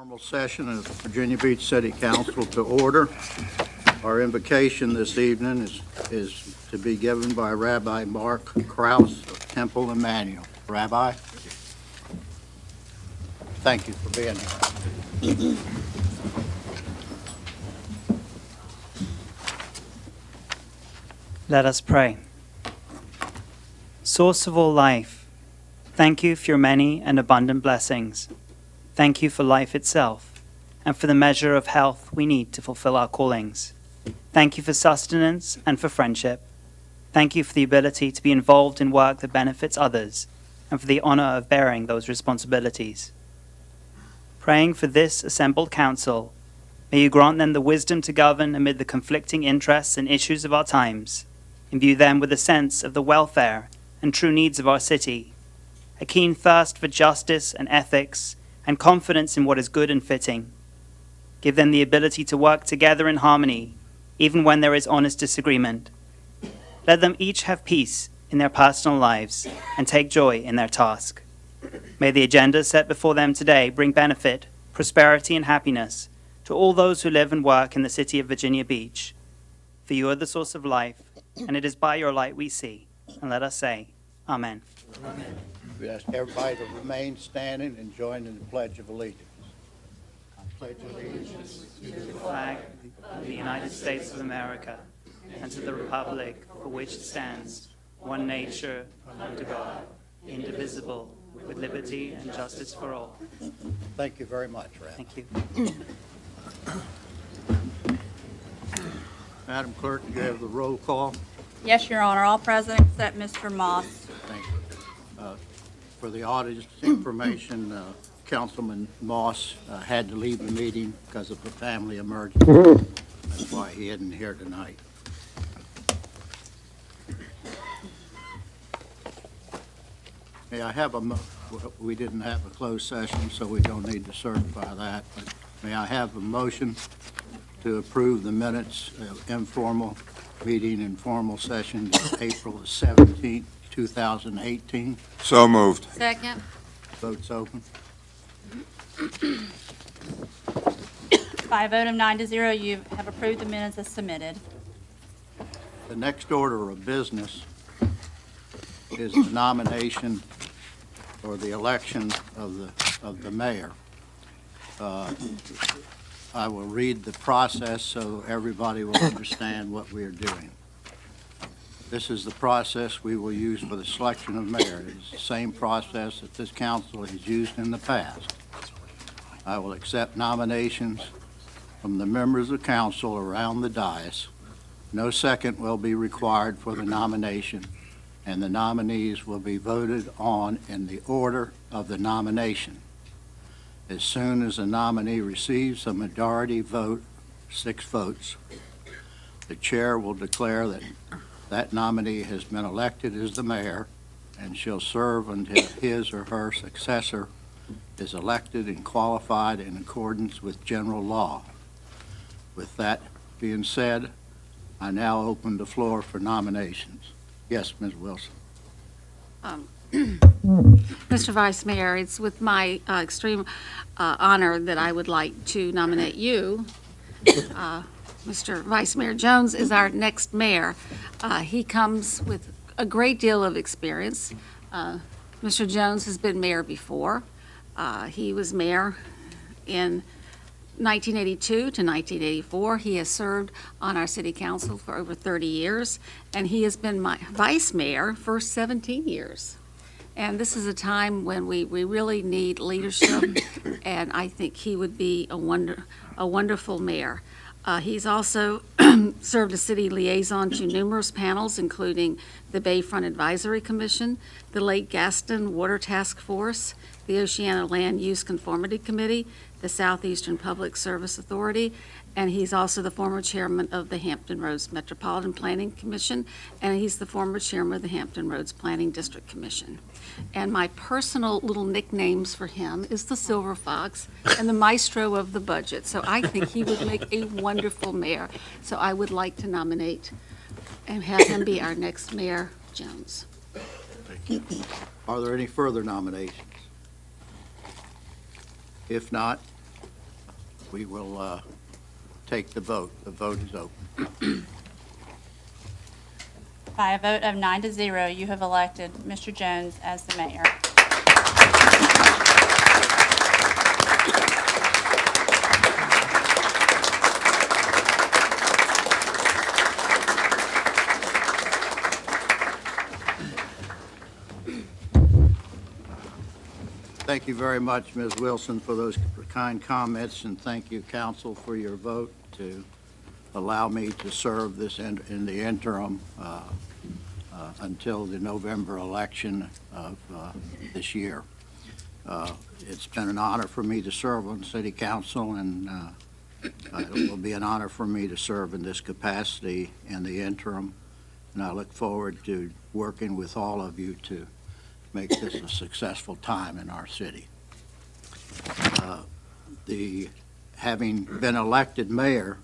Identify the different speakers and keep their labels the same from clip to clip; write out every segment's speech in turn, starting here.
Speaker 1: Formal session of Virginia Beach City Council to order. Our invocation this evening is to be given by Rabbi Mark Krause of Temple Emmanuel. Rabbi, thank you for being here.
Speaker 2: Let us pray. Source of all life, thank you for your many and abundant blessings. Thank you for life itself and for the measure of health we need to fulfill our callings. Thank you for sustenance and for friendship. Thank you for the ability to be involved in work that benefits others and for the honor of bearing those responsibilities. Praying for this assembled council, may you grant them the wisdom to govern amid the conflicting interests and issues of our times. Imbue them with a sense of the welfare and true needs of our city, a keen thirst for justice and ethics, and confidence in what is good and fitting. Give them the ability to work together in harmony, even when there is honest disagreement. Let them each have peace in their personal lives and take joy in their task. May the agenda set before them today bring benefit, prosperity, and happiness to all those who live and work in the city of Virginia Beach. For you are the source of life, and it is by your light we see. And let us say, Amen.
Speaker 1: Amen. We ask everybody to remain standing and join in the Pledge of Allegiance. I pledge allegiance
Speaker 2: To the flag of the United States of America and to the republic for which it stands, one nation, under God, indivisible, with liberty and justice for all.
Speaker 1: Thank you very much, Rabbi.
Speaker 2: Thank you.
Speaker 1: Madam Clerk, do you have the roll call?
Speaker 3: Yes, Your Honor. All present except Mr. Moss.
Speaker 1: Thank you. For the audience information, Councilman Moss had to leave the meeting because of a family emergency. That's why he isn't here tonight. May I have we didn't have a closed session, so we don't need to certify that. But may I have a motion to approve the minutes of informal meeting and formal session April the 17th, 2018.
Speaker 4: So moved.
Speaker 3: Second.
Speaker 1: Votes open.
Speaker 3: By a vote of 9-0, you have approved the minutes as submitted.
Speaker 1: The next order of business is the nomination or the election of the mayor. I will read the process so everybody will understand what we are doing. This is the process we will use for the selection of mayor. It is the same process that this council has used in the past. I will accept nominations from the members of council around the dais. No second will be required for the nomination, and the nominees will be voted on in the order of the nomination. As soon as a nominee receives a majority vote, 6 votes, the chair will declare that nominee has been elected as the mayor and shall serve until his or her successor is elected and qualified in accordance with general law. With that being said, I now open the floor for nominations. Yes, Ms. Wilson.
Speaker 5: Mr. Vice Mayor, it's with my extreme honor that I would like to nominate you. Mr. Vice Mayor Jones is our next mayor. He comes with a great deal of experience. Mr. Jones has been mayor before. He was mayor in 1982 to 1984. He has served on our city council for over 30 years, and he has been my vice mayor for 17 years. And this is a time when we really need leadership, and I think he would be a wonderful mayor. He's also served as city liaison to numerous panels, including the Bayfront Advisory Commission, the Lake Gaston Water Task Force, the Oceana Land Use Conformity Committee, the Southeastern Public Service Authority, and he's also the former chairman of the Hampton Roads Metropolitan Planning Commission, and he's the former chairman of the Hampton Roads Planning District Commission. And my personal little nicknames for him is the Silver Fox and the Maestro of the Budget. So I think he would make a wonderful mayor. So I would like to nominate and have him be our next Mayor Jones.
Speaker 1: Thank you. Are there any further nominations? If not, we will take the vote. The vote is open.
Speaker 3: By a vote of 9-0, you have elected Mr. Jones as the mayor.
Speaker 1: Thank you very much, Ms. Wilson, for those kind comments, and thank you, council, for your vote to allow me to serve this in the interim until the November election of this year. It's been an honor for me to serve on city council, and it will be an honor for me to serve in this capacity in the interim, and I look forward to working with all of you to make this a successful time in our city. Having been elected mayor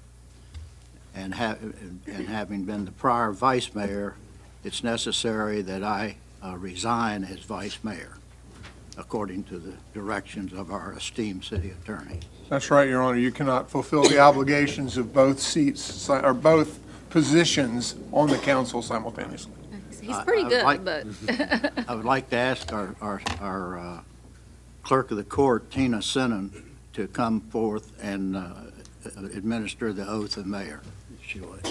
Speaker 1: and having been the prior vice mayor, it's necessary that I resign as vice mayor, according to the directions of our esteemed city attorney.
Speaker 4: That's right, Your Honor. You cannot fulfill the obligations of both seats, or both positions on the council simultaneously.
Speaker 5: He's pretty good,
Speaker 1: like-
Speaker 5: but
Speaker 1: I would like to ask our clerk of the court, Tina Sinnen, to come forth and administer the oath of mayor, if she would.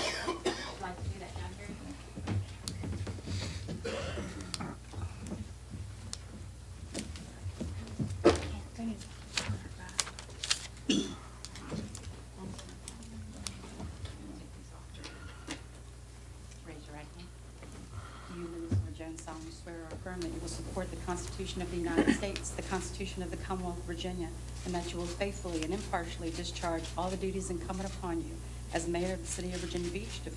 Speaker 6: Raise your right hand. You, Mr. Jones, solemnly swear or affirm that you will support the Constitution of the United States, the Constitution of the Commonwealth of Virginia, and that you will faithfully and impartially discharge all the duties incumbent upon you as mayor of the city of Virginia Beach to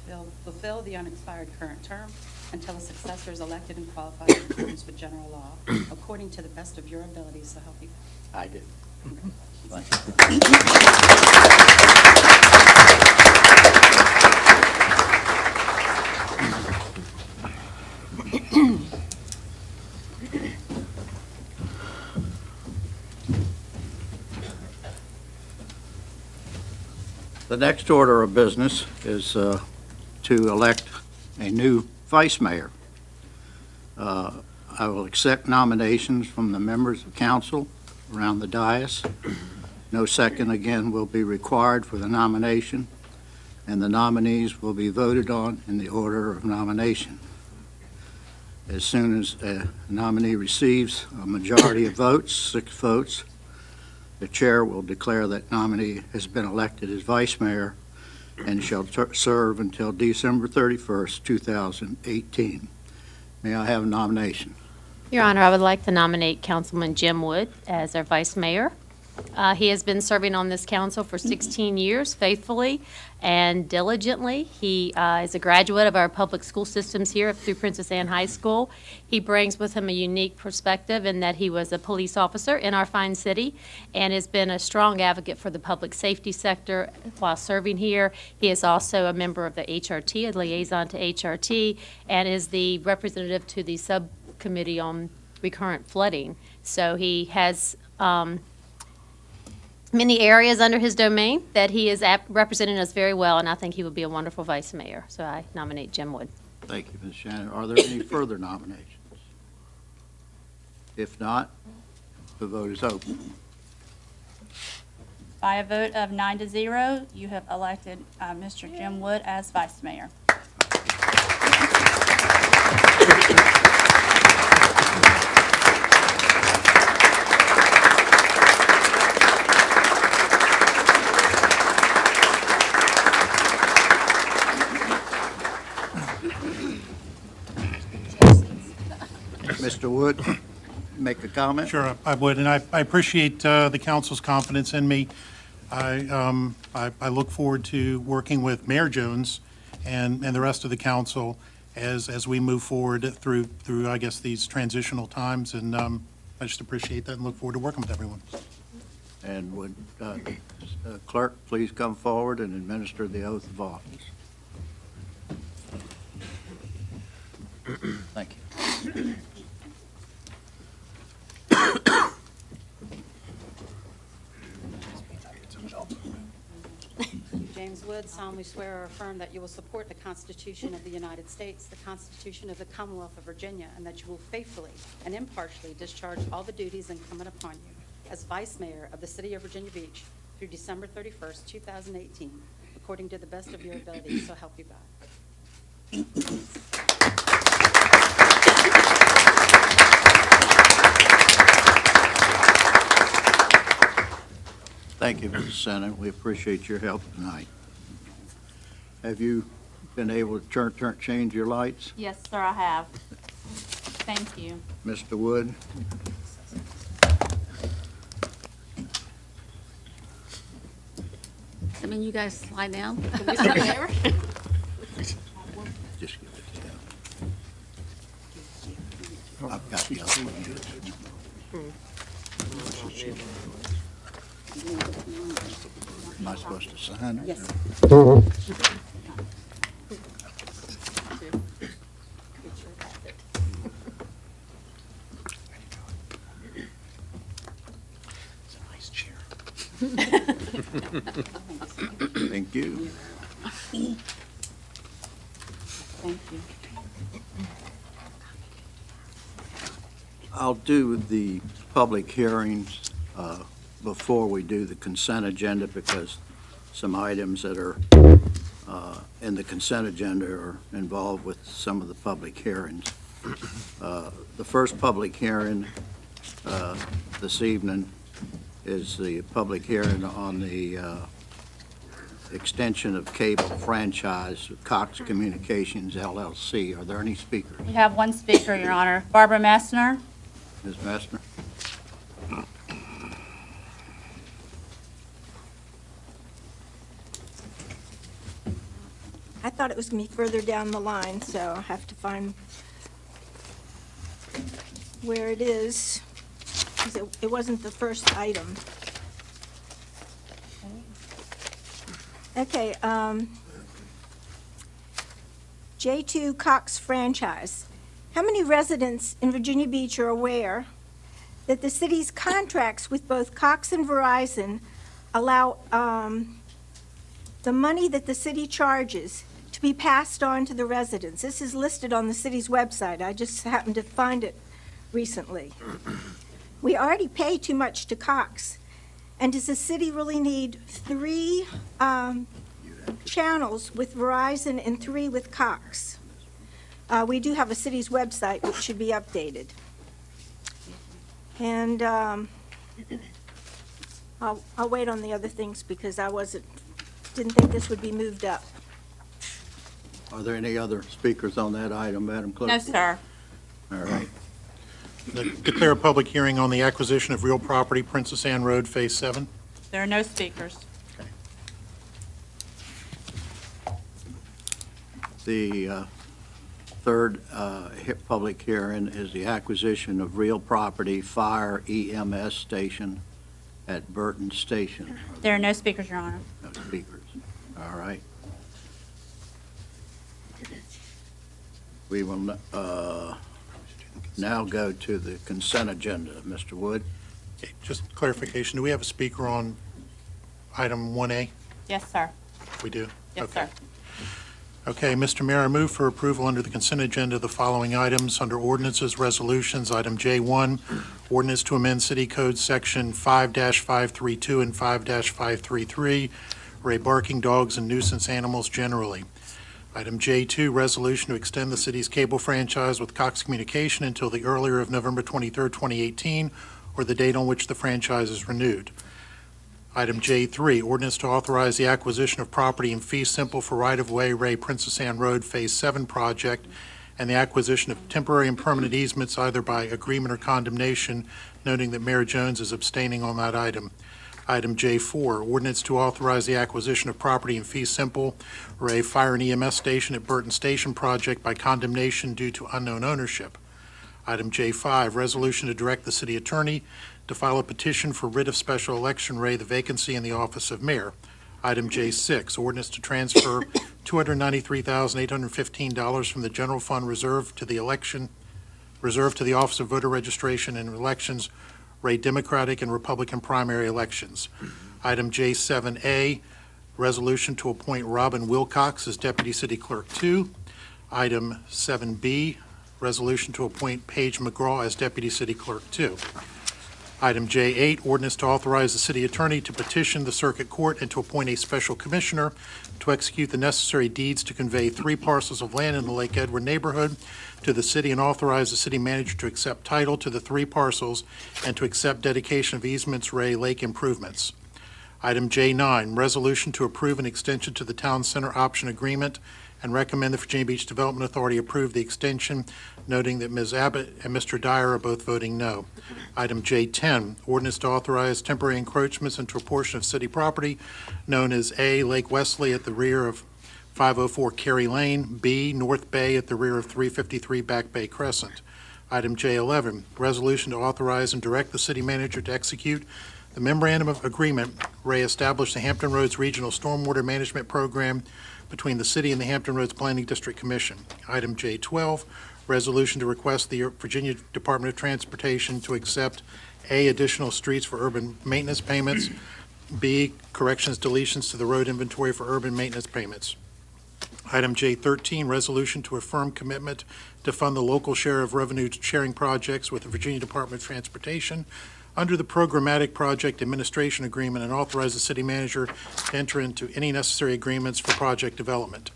Speaker 6: fulfill the unexpired current term until a successor is elected and qualified in accordance with general law, according to the best of your abilities, so help you God.
Speaker 1: I do. The next order of business is to elect a new vice mayor. I will accept nominations from the members of council around the dais. No second again will be required for the nomination, and the nominees will be voted on in the order of nomination. As soon as a nominee receives a majority of votes, 6 votes, the chair will declare that nominee has been elected as vice mayor and shall serve until December 31st, 2018. May I have a nomination?
Speaker 7: Your Honor, I would like to nominate Councilman Jim Wood as our vice mayor. He has been serving on this council for 16 years faithfully and diligently. He is a graduate of our public school systems here through Princess Anne High School. He brings with him a unique perspective in that he was a police officer in our fine city and has been a strong advocate for the public safety sector while serving here. He is also a member of the HRT, a liaison to HRT, and is the representative to the subcommittee on recurrent flooding. So he has many areas under his domain that he is representing us very well, and I think he would be a wonderful vice mayor. So I nominate Jim Wood.
Speaker 1: Thank you, Ms. Shannon. Are there any further nominations? If not, the vote is open.
Speaker 3: By a vote of 9-0, you have elected Mr. Jim Wood as vice mayor.
Speaker 1: Mr. Wood, make a comment?
Speaker 8: Sure, I would, and I appreciate the council's confidence in me. I look forward to working with Mayor Jones and the rest of the council as we move forward through I guess, these transitional times, and I just appreciate that and look forward to working with everyone.
Speaker 1: And would clerk please come forward and administer the oath of office? Thank you.
Speaker 6: James Wood, solemnly swear or affirm that you will support the Constitution of the United States, the Constitution of the Commonwealth of Virginia, and that you will faithfully and impartially discharge all the duties incumbent upon you as Vice Mayor of the City of Virginia Beach through December 31st, 2018, according to the best of your ability, so help you God.
Speaker 1: Thank you, Mrs. Senate. We appreciate your help tonight. Have you been able to change your lights?
Speaker 3: Yes, sir, I have. Thank you.
Speaker 1: Mr. Wood?
Speaker 5: I mean, you guys lie down.
Speaker 1: Just give it to him. I've got the other one. Am I supposed to sign it?
Speaker 6: Yes.
Speaker 1: It's a nice chair. Thank you.
Speaker 6: Thank you.
Speaker 1: I'll do the public hearings before we do the consent agenda, because some items that are in the consent agenda are involved with some of the public hearings. The first public hearing this evening is the public hearing on the extension of cable franchise of Cox Communications LLC. Are there any speakers?
Speaker 3: We have one speaker, Your Honor. Barbara Messner.
Speaker 1: Ms. Messner?
Speaker 9: I thought it was going to be further down the line, so I have to find where it is, 'cause it wasn't the first item. Okay, J2 Cox franchise. How many residents in Virginia Beach are aware that the city's contracts with both Cox and Verizon allow the money that the city charges to be passed on to the residents? This is listed on the city's website. I just happened to find it recently. We already pay too much to Cox. And does the city really need 3 channels with Verizon and 3 with Cox? We do have a city's website which should be updated. And I'll wait on the other things because I didn't think this would be moved up.
Speaker 1: Are there any other speakers on that item, Madam Clerk?
Speaker 3: No, sir.
Speaker 1: All right.
Speaker 8: Declare a public hearing on the acquisition of real property, Princess Anne Road, Phase 7.
Speaker 3: There are no speakers.
Speaker 1: The third public hearing is the acquisition of real property, fire EMS station at Burton Station.
Speaker 3: There are no speakers, Your Honor.
Speaker 1: No speakers. All right. We will now go to the consent agenda. Mr. Wood?
Speaker 8: Okay, just clarification, do we have a speaker on item 1A?
Speaker 3: Yes, sir.
Speaker 8: We do?
Speaker 3: Yes,
Speaker 8: Okay.
Speaker 3: sir.
Speaker 8: Okay, Mr. Mayor, I move for approval under the consent agenda the following items. Under ordinances, resolutions, item J1, ordinance to amend City Code Section 5-532 and 5-533, array barking dogs and nuisance animals generally. Item J2, resolution to extend the city's cable franchise with Cox Communication until the earlier of November 23rd, 2018, or the date on which the franchise is renewed. Item J3, ordinance to authorize the acquisition of property in fee simple for right-of-way Ray Princess Anne Road Phase 7 project and the acquisition of temporary and permanent easements either by agreement or condemnation, noting that Mayor Jones is abstaining on that item. Item J4, ordinance to authorize the acquisition of property in fee simple for a fire and EMS station at Burton Station project by condemnation due to unknown ownership. Item J5, resolution to direct the city attorney to file a petition for writ of special election the vacancy in the office of mayor. Item J6, ordinance to transfer $293,815 from the general fund reserved to the Office of Voter Registration and Elections, Democratic and Republican primary elections. Item J7A, resolution to appoint Robin Wilcox as Deputy City Clerk 2. Item 7B, resolution to appoint Paige McGraw as Deputy City Clerk 2. Item J8, ordinance to authorize the city attorney to petition the circuit court and to appoint a special commissioner to execute the necessary deeds to convey 3 parcels of land in the Lake Edward neighborhood to the city and authorize the city manager to accept title to the 3 parcels and to accept dedication of easements, Ray Lake improvements. Item J9, resolution to approve an extension to the town center option agreement and recommend the Virginia Beach Development Authority approve the extension, noting that Ms. Abbott and Mr. Dyer are both voting no. Item J10, ordinance to authorize temporary encroachments into a portion of city property known as A, Lake Wesley at the rear of 504 Cary Lane, B, North Bay at the rear of 353 Back Bay Crescent. Item J11, resolution to authorize and direct the city manager to execute the memorandum of agreement re-establish the Hampton Roads Regional Stormwater Management Program between the city and the Hampton Roads Planning District Commission. Item J12, resolution to request the Virginia Department of Transportation to accept A, additional streets for urban maintenance payments, B, corrections, deletions to the road inventory for urban maintenance payments. Item J13, resolution to affirm commitment to fund the local share of revenue sharing projects with the Virginia Department of Transportation under the Programmatic Project Administration Agreement and authorize the city manager to enter into any necessary agreements for project development.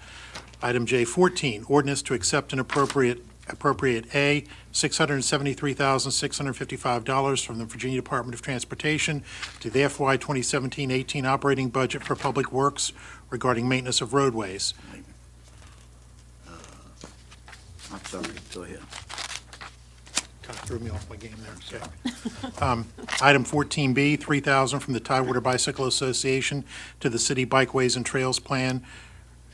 Speaker 8: Item J14, ordinance to accept and appropriate A, $673,655 from the Virginia Department of Transportation to the FY 2017-18 operating budget for public works regarding maintenance of roadways.
Speaker 1: I'm sorry, go ahead.
Speaker 8: Kind of threw me off my game there. Okay. Item 14B, $3,000 from the Tidewater Bicycle Association to the City Bikeways and Trails Plan.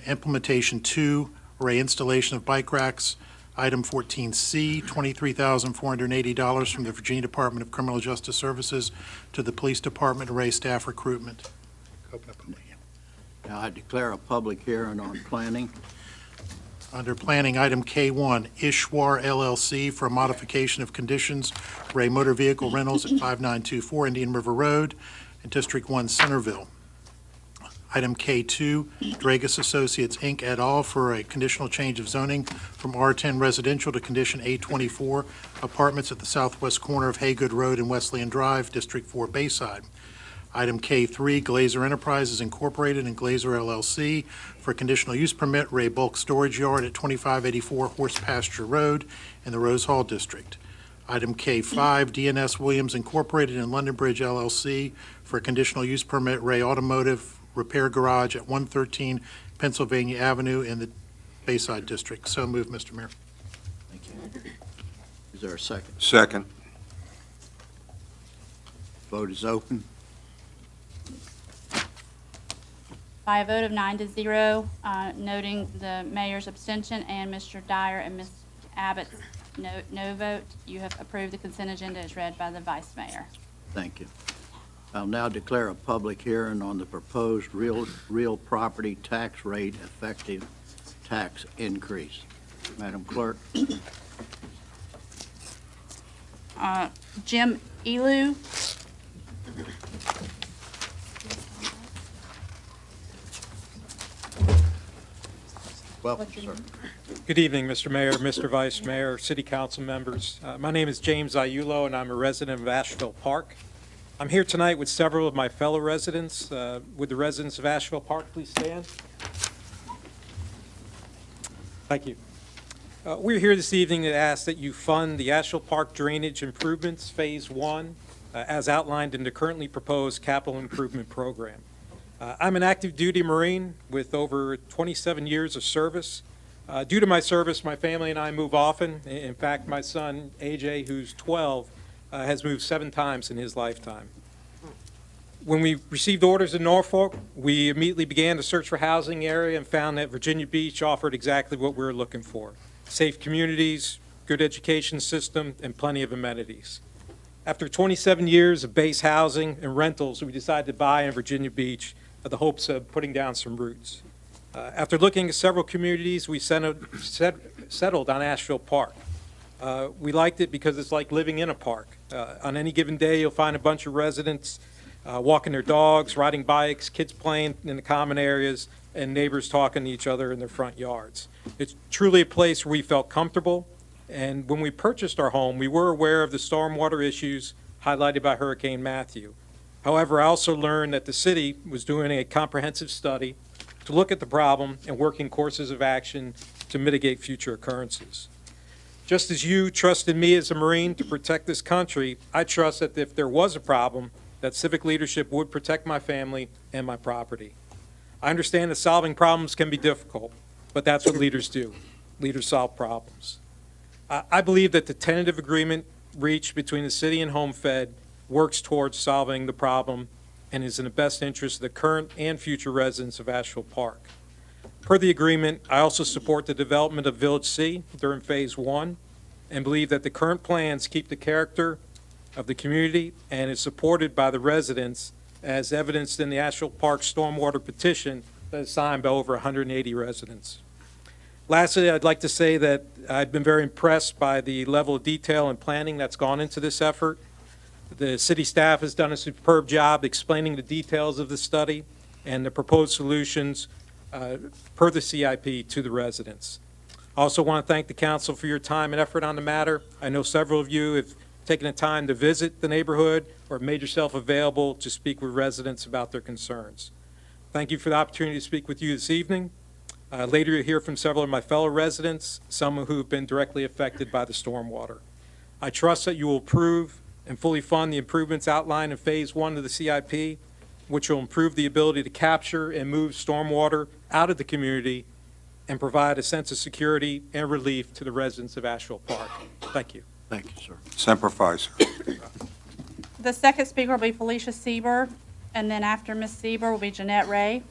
Speaker 8: Implementation 2, reinstallation of bike racks. Item 14C, $23,480 from the Virginia Department of Criminal Justice Services to the Police Department to raise staff recruitment. Open up a meeting.
Speaker 1: Now I declare a public hearing on planning.
Speaker 8: Under Planning, item K1, Ishwar LLC for a modification of conditions, Ray Motor Vehicle Rentals at 5924 Indian River Road in District 1, Centerville. Item K2, Dragus Associates, Inc. et al. For a conditional change of zoning from R10 residential to condition A24, apartments at the southwest corner of Haygood Road and Wesleyan Drive, District 4, Bayside. Item K3, Glazer Enterprises Incorporated and Glazer LLC for a conditional use permit, Ray Bulk Storage Yard at 2584 Horse Pasture Road in the Rose Hall District. Item K5, DNS Williams Incorporated and London Bridge LLC for a conditional use permit, Ray Automotive Repair Garage at 113 Pennsylvania Avenue in the Bayside District. So moved, Mr. Mayor.
Speaker 1: Thank you. Is there a second?
Speaker 10: Second.
Speaker 1: Vote is open.
Speaker 3: By a vote of 9-0, noting the mayor's abstention and Mr. Dyer and Ms. Abbott's no vote, you have approved the consent agenda as read by the vice mayor.
Speaker 1: Thank you. I'll now declare a public hearing on the proposed real property tax rate effective tax increase. Madam Clerk?
Speaker 3: Jim Elu.
Speaker 1: Welcome, sir.
Speaker 11: Good evening, Mr. Mayor, Mr. Vice Mayor, City Council members. My name is James Iulo, and I'm a resident of Asheville Park. I'm here tonight with several of my fellow residents. Would the residents of Asheville Park please stand? Thank you. We're here this evening to ask that you fund the Asheville Park Drainage Improvements Phase 1 as outlined in the currently proposed capital improvement program. I'm an active duty Marine with over 27 years of service. Due to my service, my family and I move often. In fact, my son, AJ, who's 12, has moved 7 times in his lifetime. When we received orders in Norfolk, we immediately began to search for housing area and found that Virginia Beach offered exactly what we were looking for: safe communities, good education system, and plenty of amenities. After 27 years of base housing and rentals, we decided to buy in Virginia Beach with the hopes of putting down some roots. After looking at several communities, we settled on Asheville Park. We liked it because it's like living in a park. On any given day, you'll find a bunch of residents walking their dogs, riding bikes, kids playing in the common areas, and neighbors talking to each other in their front yards. It's truly a place where we felt comfortable, and when we purchased our home, we were aware of the stormwater issues highlighted by Hurricane Matthew. However, I also learned that the city was doing a comprehensive study to look at the problem and working courses of action to mitigate future occurrences. Just as you trusted me as a Marine to protect this country, I trust that if there was a problem, that civic leadership would protect my family and my property. I understand that solving problems can be difficult, but that's what leaders do. Leaders solve problems. I believe that the tentative agreement reached between the city and HomeFed works towards solving the problem and is in the best interest of the current and future residents of Asheville Park. Per the agreement, I also support the development of Village C during Phase 1 and believe that the current plans keep the character of the community and is supported by the residents as evidenced in the Asheville Park Stormwater Petition that is signed by over 180 residents. Lastly, I'd like to say that I've been very impressed by the level of detail and planning that's gone into this effort. The city staff has done a superb job explaining the details of the study and the proposed solutions per the CIP to the residents. I also want to thank the council for your time and effort on the matter. I know several of you have taken the time to visit the neighborhood or made yourself available to speak with residents about their concerns. Thank you for the opportunity to speak with you this evening. Later you'll hear from several of my fellow residents, some who have been directly affected by the stormwater. I trust that you will approve and fully fund the improvements outlined in Phase 1 of the CIP, which will improve the ability to capture and move stormwater out of the community and provide a sense of security and relief to the residents of Asheville Park. Thank you.
Speaker 1: Thank you, sir.
Speaker 10: Semper Fi, sir.
Speaker 3: The second speaker will be Felicia Seaborn, and then after Ms. Seaborn will be Jeanette Ray.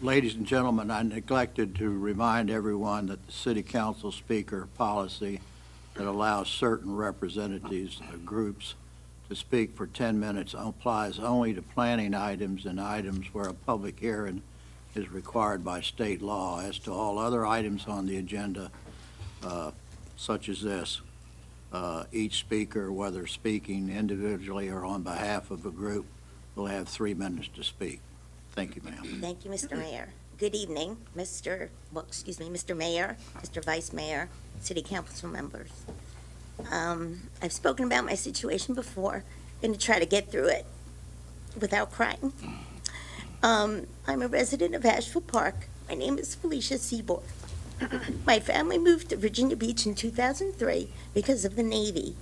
Speaker 1: Ladies and gentlemen, I neglected to remind everyone that the city council speaker policy that allows certain representatives of groups to speak for 10 minutes applies only to planning items and items where a public hearing is required by state law. As to all other items on the agenda, such as this, each speaker, whether speaking individually or on behalf of a group, will have 3 minutes to speak. Thank you, ma'am.
Speaker 12: Thank you, Mr. Mayor. Good evening, Mr. Mayor, Mr. Vice Mayor, City Council members. I've spoken about my situation before. I'm going to try to get through it without crying. I'm a resident of Asheville Park. My name is Felicia Seaborn. My family moved to Virginia Beach in 2003 because of the Navy.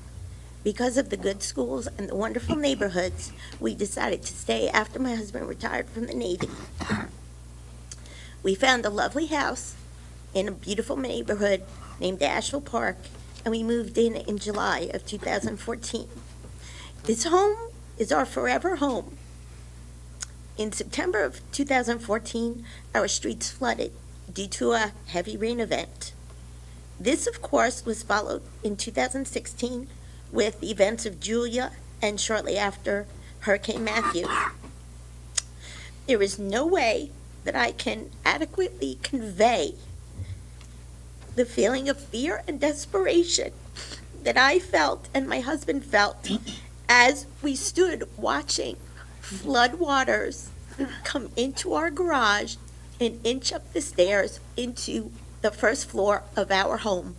Speaker 12: Because of the good schools and the wonderful neighborhoods, we decided to stay after my husband retired from the Navy. We found a lovely house in a beautiful neighborhood named Asheville Park, and we moved in July of 2014. This home is our forever home. In September of 2014, our streets flooded due to a heavy rain event. This, of course, was followed in 2016 with the events of Julia and shortly after Hurricane Matthew. There is no way that I can adequately convey the feeling of fear and desperation that I felt and my husband felt as we stood watching flood waters come into our garage and inch up the stairs into the first floor of our home.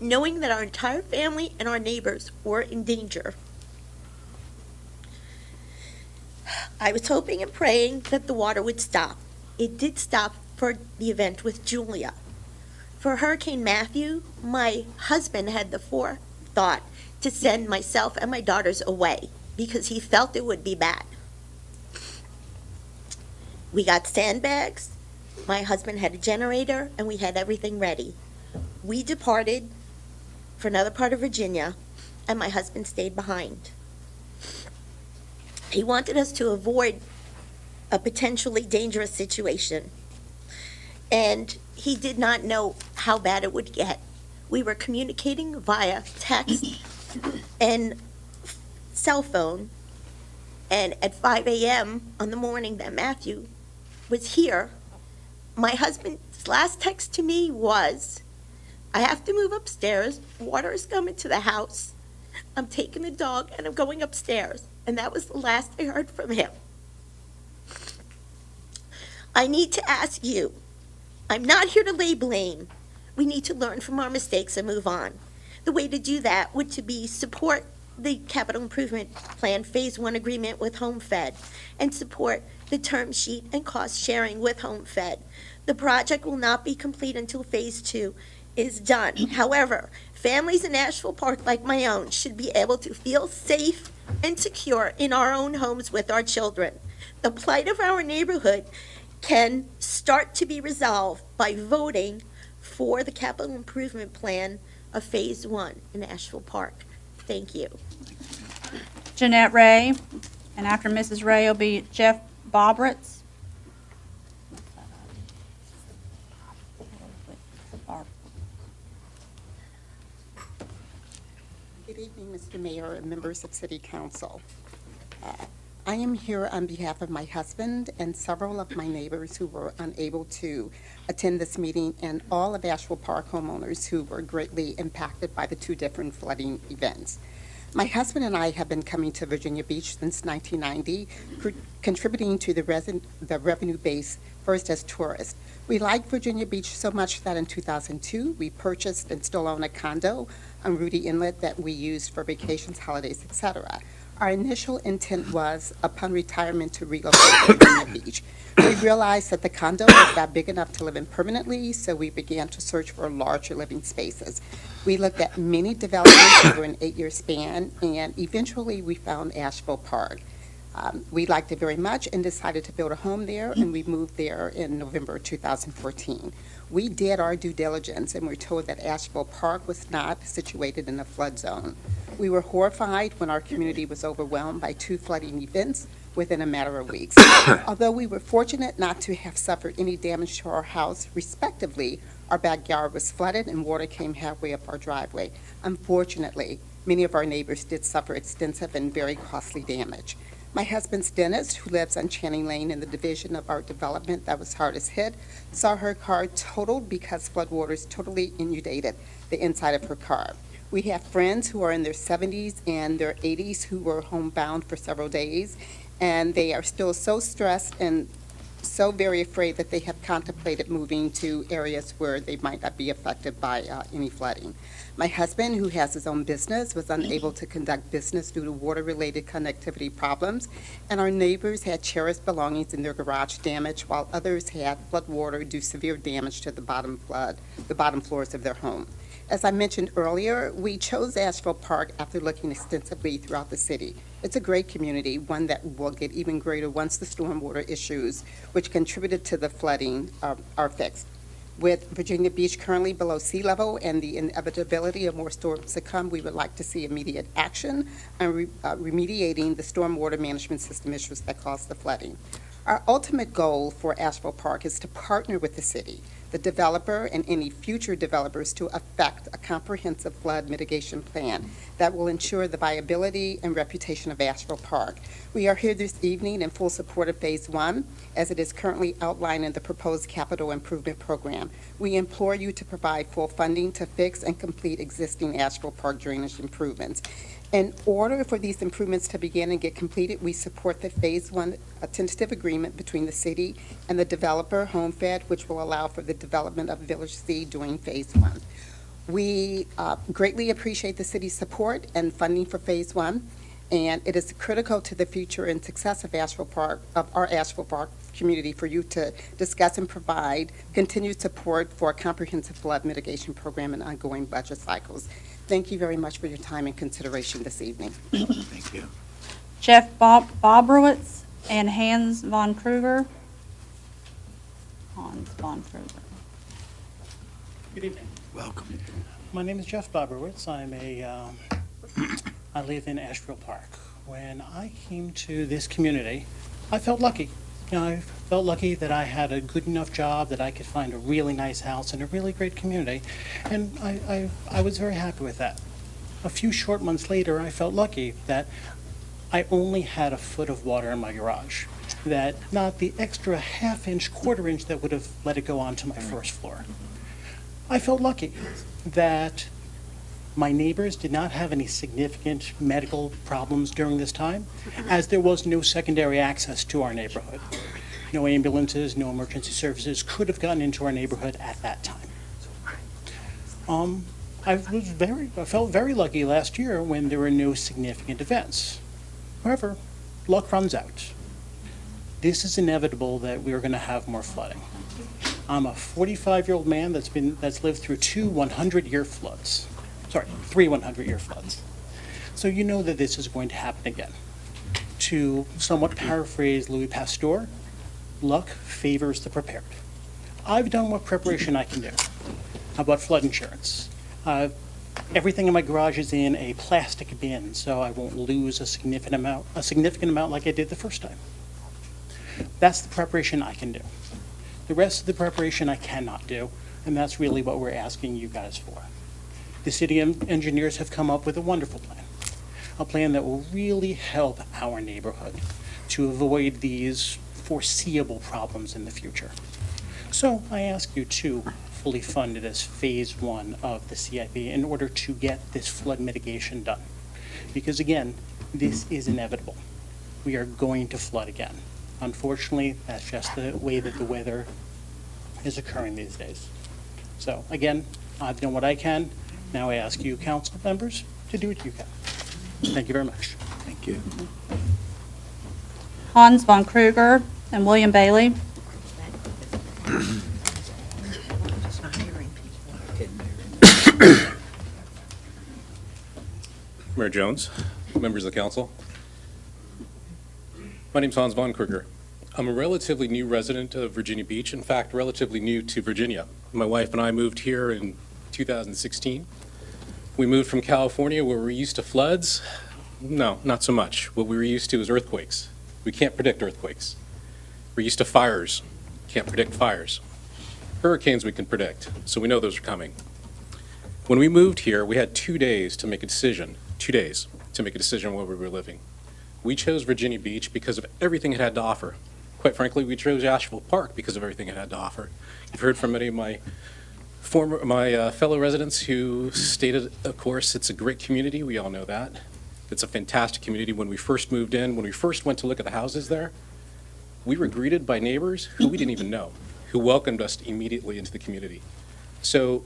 Speaker 12: Knowing that our entire family and our neighbors were in danger. I was hoping and praying that the water would stop. It did stop for the event with Julia. For Hurricane Matthew, my husband had the forethought to send myself and my daughters away because he felt it would be bad. We got sandbags, my husband had a generator, and we had everything ready. We departed for another part of Virginia, and my husband stayed behind. He wanted us to avoid a potentially dangerous situation, and he did not know how bad it would get. We were communicating via text and cell phone, and at 5 a.m. on the morning that Matthew was here, my husband's last text to me was, "I have to move upstairs, water is coming to the house, I'm taking the dog and I'm going upstairs. And that was the last I heard from him. I need to ask you, I'm not here to lay blame. We need to learn from our mistakes and move on. The way to do that would to be support the capital improvement plan phase 1 agreement with Home Fed and support the term sheet and cost sharing with Home Fed. The project will not be complete until phase 2 is done. However, families in Asheville Park like my own should be able to feel safe and secure in our own homes with our children. The plight of our neighborhood can start to be resolved by voting for the capital improvement plan of phase 1 in Asheville Park. Thank you.
Speaker 3: Jeanette Ray, and after Mrs. Ray will be Jeff Borowitz.
Speaker 10: Good evening, Mr. Mayor and members of City Council. I am here on behalf of my husband and several of my neighbors who were unable to attend this meeting, and all of Asheville Park homeowners who were greatly impacted by the 2 different flooding events. My husband and I have been coming to Virginia Beach since 1990, contributing to the revenue base first as tourists. We like Virginia Beach so much that in 2002, we purchased and still own a condo on Rudy Inlet that we used for vacations, holidays, etc. Our initial intent was, upon retirement, to relocate to Virginia Beach. We realized that the condo was not big enough to live in permanently, so we began to search for larger living spaces. We looked at many developments over an 8-year span, and eventually we found Asheville Park. We liked it very much and decided to build a home there, and we moved there in November 2014. We did our due diligence and were told that Asheville Park was not situated in a flood zone. We were horrified when our community was overwhelmed by 2 flooding events within a matter of weeks. Although we were fortunate not to have suffered any damage to our house, respectively, our backyard was flooded and water came halfway up our driveway. Unfortunately, many of our neighbors did suffer extensive and very costly damage. My husband's dentist, who lives on Channing Lane in the division of our development that was hardest hit, saw her car totaled because floodwaters totally inundated the inside of her car. We have friends who are in their 70s and their 80s who were homebound for several days, and they are still so stressed and so very afraid that they have contemplated moving to areas where they might not be affected by any flooding. My husband, who has his own business, was unable to conduct business due to water-related connectivity problems, and our neighbors had cherished belongings in their garage damaged, while others had floodwater do severe damage to the bottom floors of their home. As I mentioned earlier, we chose Asheville Park after looking extensively throughout the city. It's a great community, one that will get even greater once the stormwater issues, which contributed to the flooding, are fixed. With Virginia Beach currently below sea level and the inevitability of more storms to come, we would like to see immediate action on remediating the stormwater management system issues that caused the flooding. Our ultimate goal for Asheville Park is to partner with the city, the developer, and any future developers to effect a comprehensive flood mitigation plan that will ensure the viability and reputation of Asheville Park. We are here this evening in full support of Phase 1, as it is currently outlined in the proposed capital improvement program. We implore you to provide full funding to fix and complete existing Asheville Park drainage improvements. In order for these improvements to begin and get completed, we support the Phase 1 tentative agreement between the city and the developer, HomeFed, which will allow for the development of Village C during Phase 1. We greatly appreciate the city's support and funding for Phase 1, and it is critical to the future and success of our Asheville Park community for you to discuss and provide continued support for a comprehensive flood mitigation program and ongoing budget cycles. Thank you very much for your time and consideration this evening.
Speaker 1: Thank you.
Speaker 3: Jeff Borowitz and Hans von Kruger. Hans von Kruger.
Speaker 13: Good evening.
Speaker 1: Welcome.
Speaker 13: My name is Jeff Borowitz. I live in Asheville Park. When I came to this community, I felt lucky. I felt lucky that I had a good enough job that I could find a really nice house in a really great community, and I was very happy with that. A few short months later, I felt lucky that I only had a foot of water in my garage, that not the extra half-inch, quarter-inch that would have let it go onto my first floor. I felt lucky that My neighbors did not have any significant medical problems during this time, as there was no secondary access to our neighborhood. No ambulances, no emergency services could have gotten into our neighborhood at that time. I felt very lucky last year when there were no significant events. However, luck runs out. This is inevitable that we are going to have more flooding. I'm a 45-year-old man that's lived through two 100-year floods. Sorry, 3 100-year floods. So you know that this is going to happen again. To somewhat paraphrase Louis Pasteur, luck favors the prepared. I've done what preparation I can do. How about flood insurance? Everything in my garage is in a plastic bin, so I won't lose a significant amount like I did the first time. That's the preparation I can do. The rest of the preparation I cannot do, and that's really what we're asking you guys for. The city engineers have come up with a wonderful plan, a plan that will really help our neighborhood to avoid these foreseeable problems in the future. So I ask you to fully fund it as phase 1 of the CIP in order to get this flood mitigation done. Because again, this is inevitable. We are going to flood again. Unfortunately, that's just the way that the weather is occurring these days. So again, I've done what I can. Now I ask you, council members, to do what you can. Thank you very much.
Speaker 1: Thank you.
Speaker 3: Hans von Kruger and William Bailey.
Speaker 14: Mayor Jones, members of the council. My name's Hans von Kruger. I'm a relatively new resident of Virginia Beach, in fact, relatively new to Virginia. My wife and I moved here in 2016. We moved from California where we're used to floods. No, not so much. What we were used to is earthquakes. We can't predict earthquakes. We're used to fires. Can't predict fires. Hurricanes we can predict, so we know those are coming. When we moved here, we had 2 days to make a decision, 2 days to make a decision where we were living. We chose Virginia Beach because of everything it had to offer. Quite frankly, we chose Asheville Park because of everything it had to offer. You've heard from many of my fellow residents who stated, of course, it's a great community. We all know that. It's a fantastic community. When we first moved in, when we first went to look at the houses there, we were greeted by neighbors who we didn't even know, who welcomed us immediately into the community. So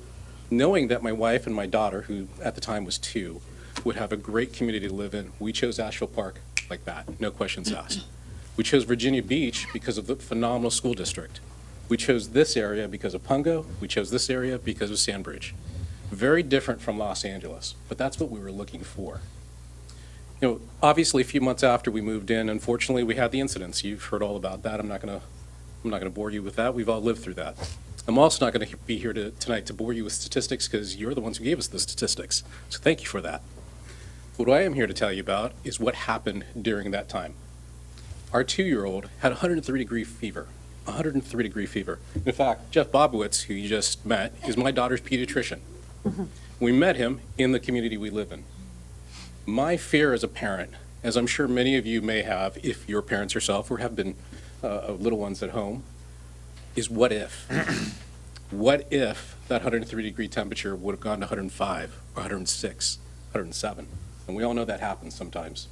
Speaker 14: knowing that my wife and my daughter, who at the time was 2, would have a great community to live in, we chose Asheville Park like that, no questions asked. We chose Virginia Beach because of the phenomenal school district. We chose this area because of Pungo. We chose this area because of Sandbridge. Very different from Los Angeles, but that's what we were looking for. You know, obviously a few months after we moved in, unfortunately, we had the incidents. You've heard all about that. I'm not gonna bore you with that. We've all lived through that. I'm also not gonna be here tonight to bore you with statistics because you're the ones who gave us the statistics. So thank you for that. What I am here to tell you about is what happened during that time. Our 2-year-old had 103-degree fever. 103-degree fever. In fact, Jeff Borowitz, who you just met, is my daughter's pediatrician. We met him in the community we live in. My fear as a parent, as I'm sure many of you may have if you're parents yourself or have been little ones at home, is what if? What if that 103-degree temperature would have gone to 105 or 106, 107? And we all know that happens sometimes.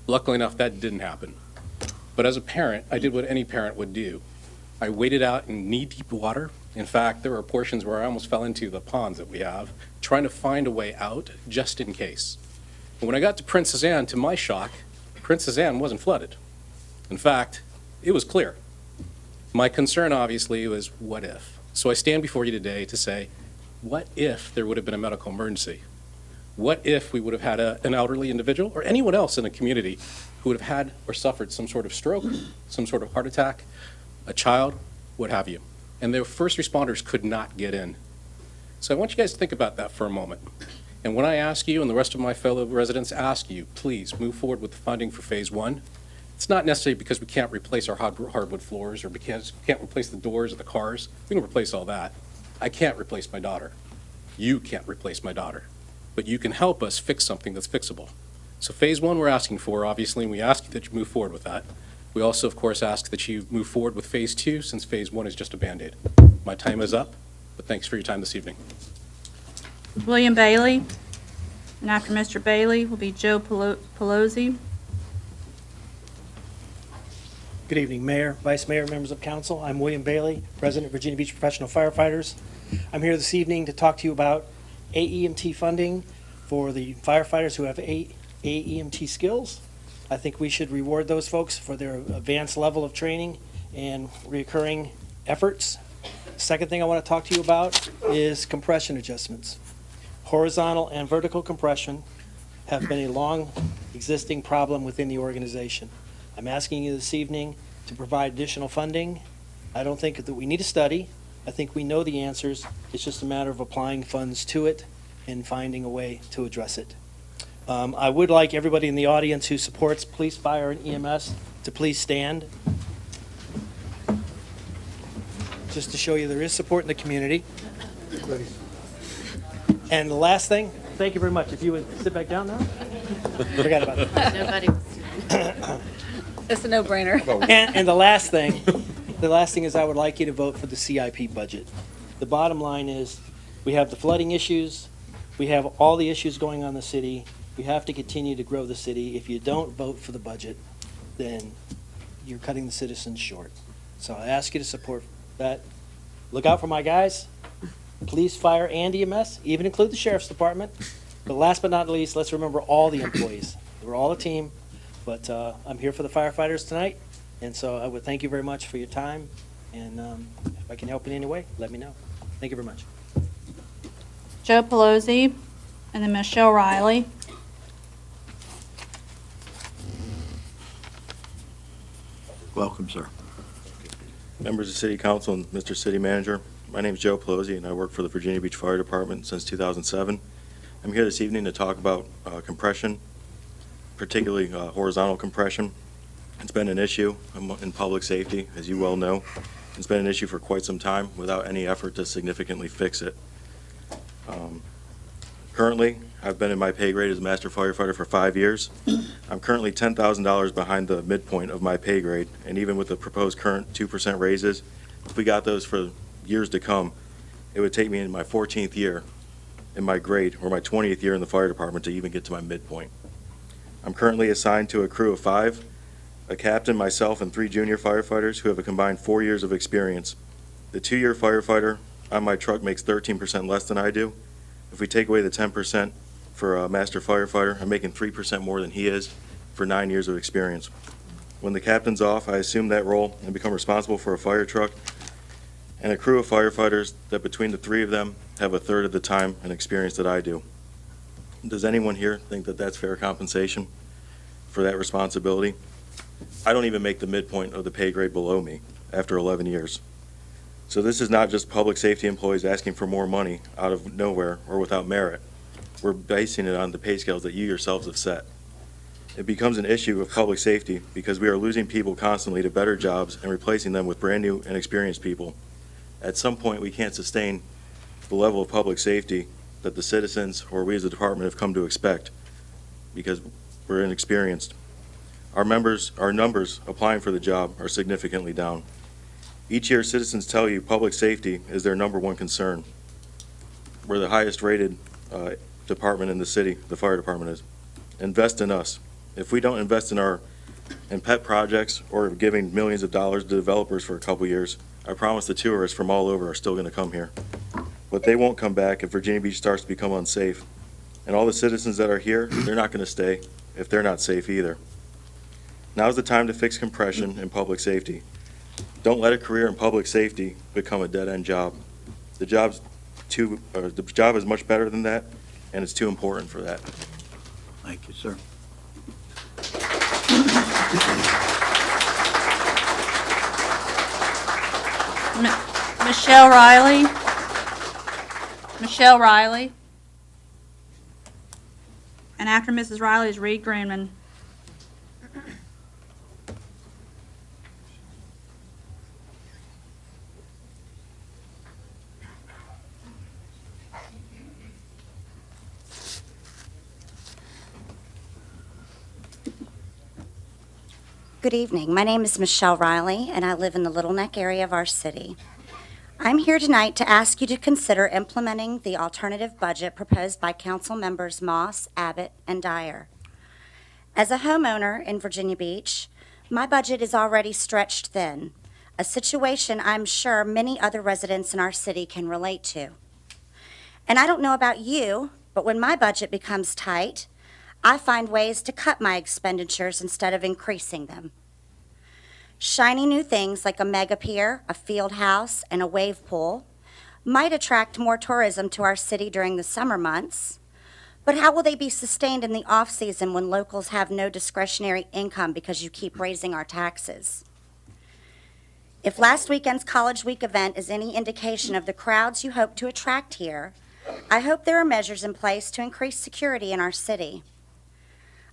Speaker 14: Luckily enough, that didn't happen. But as a parent, I did what any parent would do. I waded out in knee-deep water. In fact, there were portions where I almost fell into the ponds that we have, trying to find a way out just in case. But when I got to Princess Anne, to my shock, Princess Anne wasn't flooded. In fact, it was clear. My concern, obviously, was what if? So I stand before you today to say, what if there would have been a medical emergency? What if we would have had an elderly individual or anyone else in the community who would have had or suffered some sort of stroke, some sort of heart attack, a child, what have you? And their first responders could not get in. So I want you guys to think about that for a moment. And when I ask you and the rest of my fellow residents ask you, please move forward with the funding for phase 1. It's not necessarily because we can't replace our hardwood floors or because we can't replace the doors of the cars. We can replace all that. I can't replace my daughter. You can't replace my daughter. But you can help us fix something that's fixable. So phase 1 we're asking for, obviously, and we ask you that you move forward with that. We also, of course, ask that you move forward with phase 2 since phase 1 is just a Band-Aid. My time is up, but thanks for your time this evening.
Speaker 3: William Bailey. And after Mr. Bailey will be Joe Pelosi.
Speaker 15: Good evening, Mayor, Vice Mayor, members of council. I'm William Bailey, President of Virginia Beach Professional Firefighters. I'm here this evening to talk to you about AEMT funding for the firefighters who have AEMT skills. I think we should reward those folks for their advanced level of training and recurring efforts. Second thing I want to talk to you about is compression adjustments. Horizontal and vertical compression have been a long existing problem within the organization. I'm asking you this evening to provide additional funding. I don't think that we need a study. I think we know the answers. It's just a matter of applying funds to it and finding a way to address it. I would like everybody in the audience who supports police, fire, and EMS to please stand. Just to show you there is support in the community. And the last thing, thank you very much. If you would sit back down now. Forgot about that.
Speaker 5: Nobody It's a no-brainer.
Speaker 15: And the last thing is I would like you to vote for the CIP budget. The bottom line is, we have the flooding issues, we have all the issues going on in the city, we have to continue to grow the city. If you don't vote for the budget, then you're cutting the citizens short. So I ask you to support that. Look out for my guys, police, fire, and EMS, even include the sheriff's department. But last but not least, let's remember all the employees. We're all a team. But I'm here for the firefighters tonight, and so I would thank you very much for your time, and if I can help in any way, let me know. Thank you very much.
Speaker 3: Joe Pelosi, and then Michele Riley.
Speaker 1: Welcome, sir.
Speaker 16: Members of City Council and Mr. City Manager, my name is Joe Pelosi, and I work for the Virginia Beach Fire Department since 2007. I'm here this evening to talk about compression, particularly horizontal compression. It's been an issue in public safety, as you well know. It's been an issue for quite some time without any effort to significantly fix it. Currently, I've been in my pay grade as a master firefighter for 5 years. I'm currently $10,000 behind the midpoint of my pay grade, and even with the proposed current 2% raises, if we got those for years to come, it would take me in my 14th year in my grade, or my 20th year in the fire department to even get to my midpoint. I'm currently assigned to a crew of 5, a captain, myself, and 3 junior firefighters who have a combined 4 years of experience. The 2-year firefighter on my truck makes 13% less than I do. If we take away the 10% for a master firefighter, I'm making 3% more than he is for 9 years of experience. When the captain's off, I assume that role and become responsible for a fire truck and a crew of firefighters that between the 3 of them have a third of the time and experience that I do. Does anyone here think that that's fair compensation for that responsibility? I don't even make the midpoint of the pay grade below me after 11 years. So this is not just public safety employees asking for more money out of nowhere or without merit. We're basing it on the pay scales that you yourselves have set. It becomes an issue of public safety because we are losing people constantly to better jobs and replacing them with brand new and experienced people. At some point, we can't sustain the level of public safety that the citizens or we as a department have come to expect because we're inexperienced. Our numbers applying for the job are significantly down. Each year, citizens tell you public safety is their #1 concern. We're the highest rated department in the city, the fire department is. Invest in us. If we don't invest in pet projects or giving millions of dollars to developers for a couple years, I promise the tourists from all over are still going to come here. But they won't come back if Virginia Beach starts to become unsafe. And all the citizens that are here, they're not going to stay if they're not safe either. Now's the time to fix compression in public safety. Don't let a career in public safety become a dead-end job. The job is much better than that, and it's too important for that.
Speaker 1: Thank you, sir.
Speaker 3: Michele Riley. Michele Riley. And after Mrs. Riley is Reed Greenman.
Speaker 17: Good evening. My name is Michele Riley, and I live in the Little Neck area of our city. I'm here tonight to ask you to consider implementing the alternative budget proposed by council members Moss, Abbott, and Dyer. As a homeowner in Virginia Beach, my budget is already stretched thin, a situation I'm sure many other residents in our city can relate to. And I don't know about you, but when my budget becomes tight, I find ways to cut my expenditures instead of increasing them. Shiny new things like a mega pier, a field house, and a wave pool might attract more tourism to our city during the summer months, but how will they be sustained in the off-season when locals have no discretionary income because you keep raising our taxes? If last weekend's College Week event is any indication of the crowds you hope to attract here, I hope there are measures in place to increase security in our city.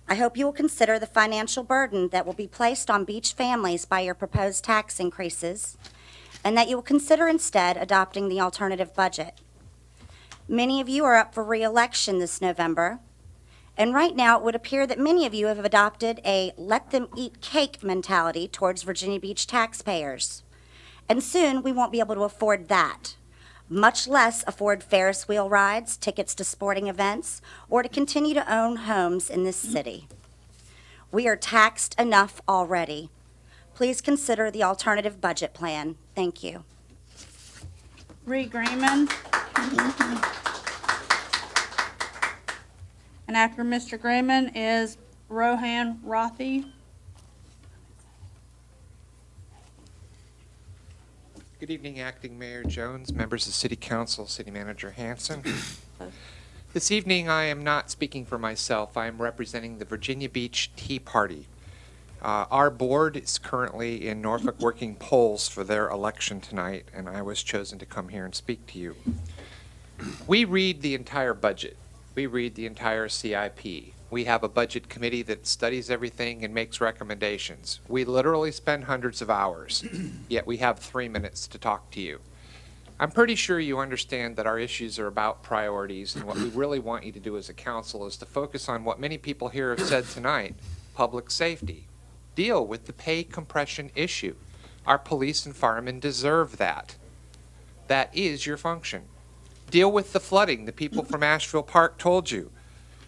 Speaker 17: I hope you will consider the financial burden that will be placed on beach families by your proposed tax increases, and that you will consider instead adopting the alternative budget. Many of you are up for re-election this November, and right now it would appear that many of you have adopted a let-them-eat-cake mentality towards Virginia Beach taxpayers. And soon we won't be able to afford that, much less afford Ferris wheel rides, tickets to sporting events, or to continue to own homes in this city. We are taxed enough already. Please consider the alternative budget plan. Thank you.
Speaker 3: Reed Grayman. And after Mr. Grayman is Rohan Rafi.
Speaker 18: Good evening, Acting Mayor Jones, members of City Council, City Manager Hanson. This evening, I am not speaking for myself. I am representing the Virginia Beach Tea Party. Our board is currently in Norfolk working polls for their election tonight, and I was chosen to come here and speak to you. We read the entire budget. We read the entire CIP. We have a budget committee that studies everything and makes recommendations. We literally spend hundreds of hours, yet we have 3 minutes to talk to you. I'm pretty sure you understand that our issues are about priorities, and what we really want you to do as a council is to focus on what many people here have said tonight, public safety. Deal with the pay compression issue. Our police and firemen deserve that. That is your function. Deal with the flooding the people from Asheville Park told you.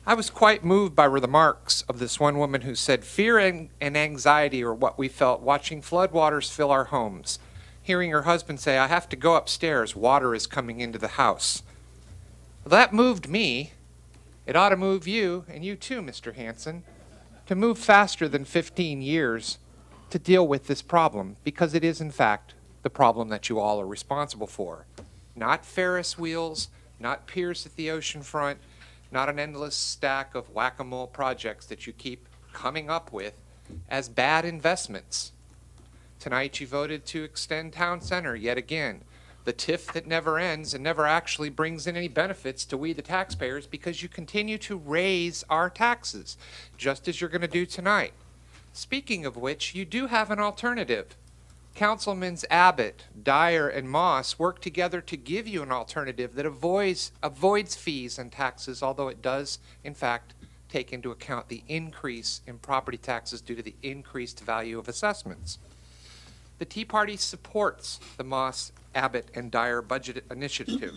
Speaker 18: I was quite moved by the remarks of this one woman who said fear and anxiety are what we felt watching floodwaters fill our homes. Hearing her husband say, I have to go upstairs, water is coming into the house. Well, that moved me. It ought to move you, and you too, Mr. Hanson, to move faster than 15 years to deal with this problem, because it is, in fact, the problem that you all are responsible for. Not Ferris wheels, not piers at the ocean front, not an endless stack of whack-a-mole projects that you keep coming up with as bad investments. Tonight you voted to extend Town Center yet again, the TIF that never ends and never actually brings in any benefits to we the taxpayers because you continue to raise our taxes, just as you're going to do tonight. Speaking of which, you do have an alternative. Councilmen Abbott, Dyer, and Moss work together to give you an alternative that avoids fees and taxes, although it does, in fact, take into account the increase in property taxes due to the increased value of assessments. The Tea Party supports the Moss, Abbott, and Dyer budget initiative.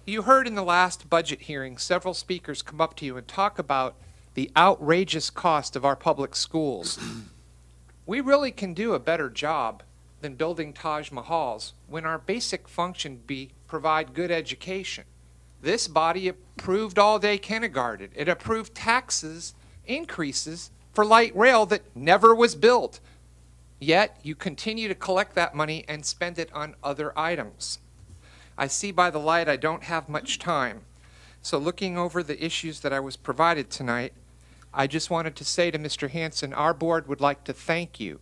Speaker 18: You heard in the last budget hearing several speakers come up to you and talk about the outrageous cost of our public schools. We really can do a better job than building Taj Mahals when our basic function be provide good education. This body approved all-day kindergarten. It approved taxes increases for light rail that never was built. Yet you continue to collect that money and spend it on other items. I see by the light I don't have much time. So looking over the issues that I was provided tonight, I just wanted to say to Mr. Hanson, our board would like to thank you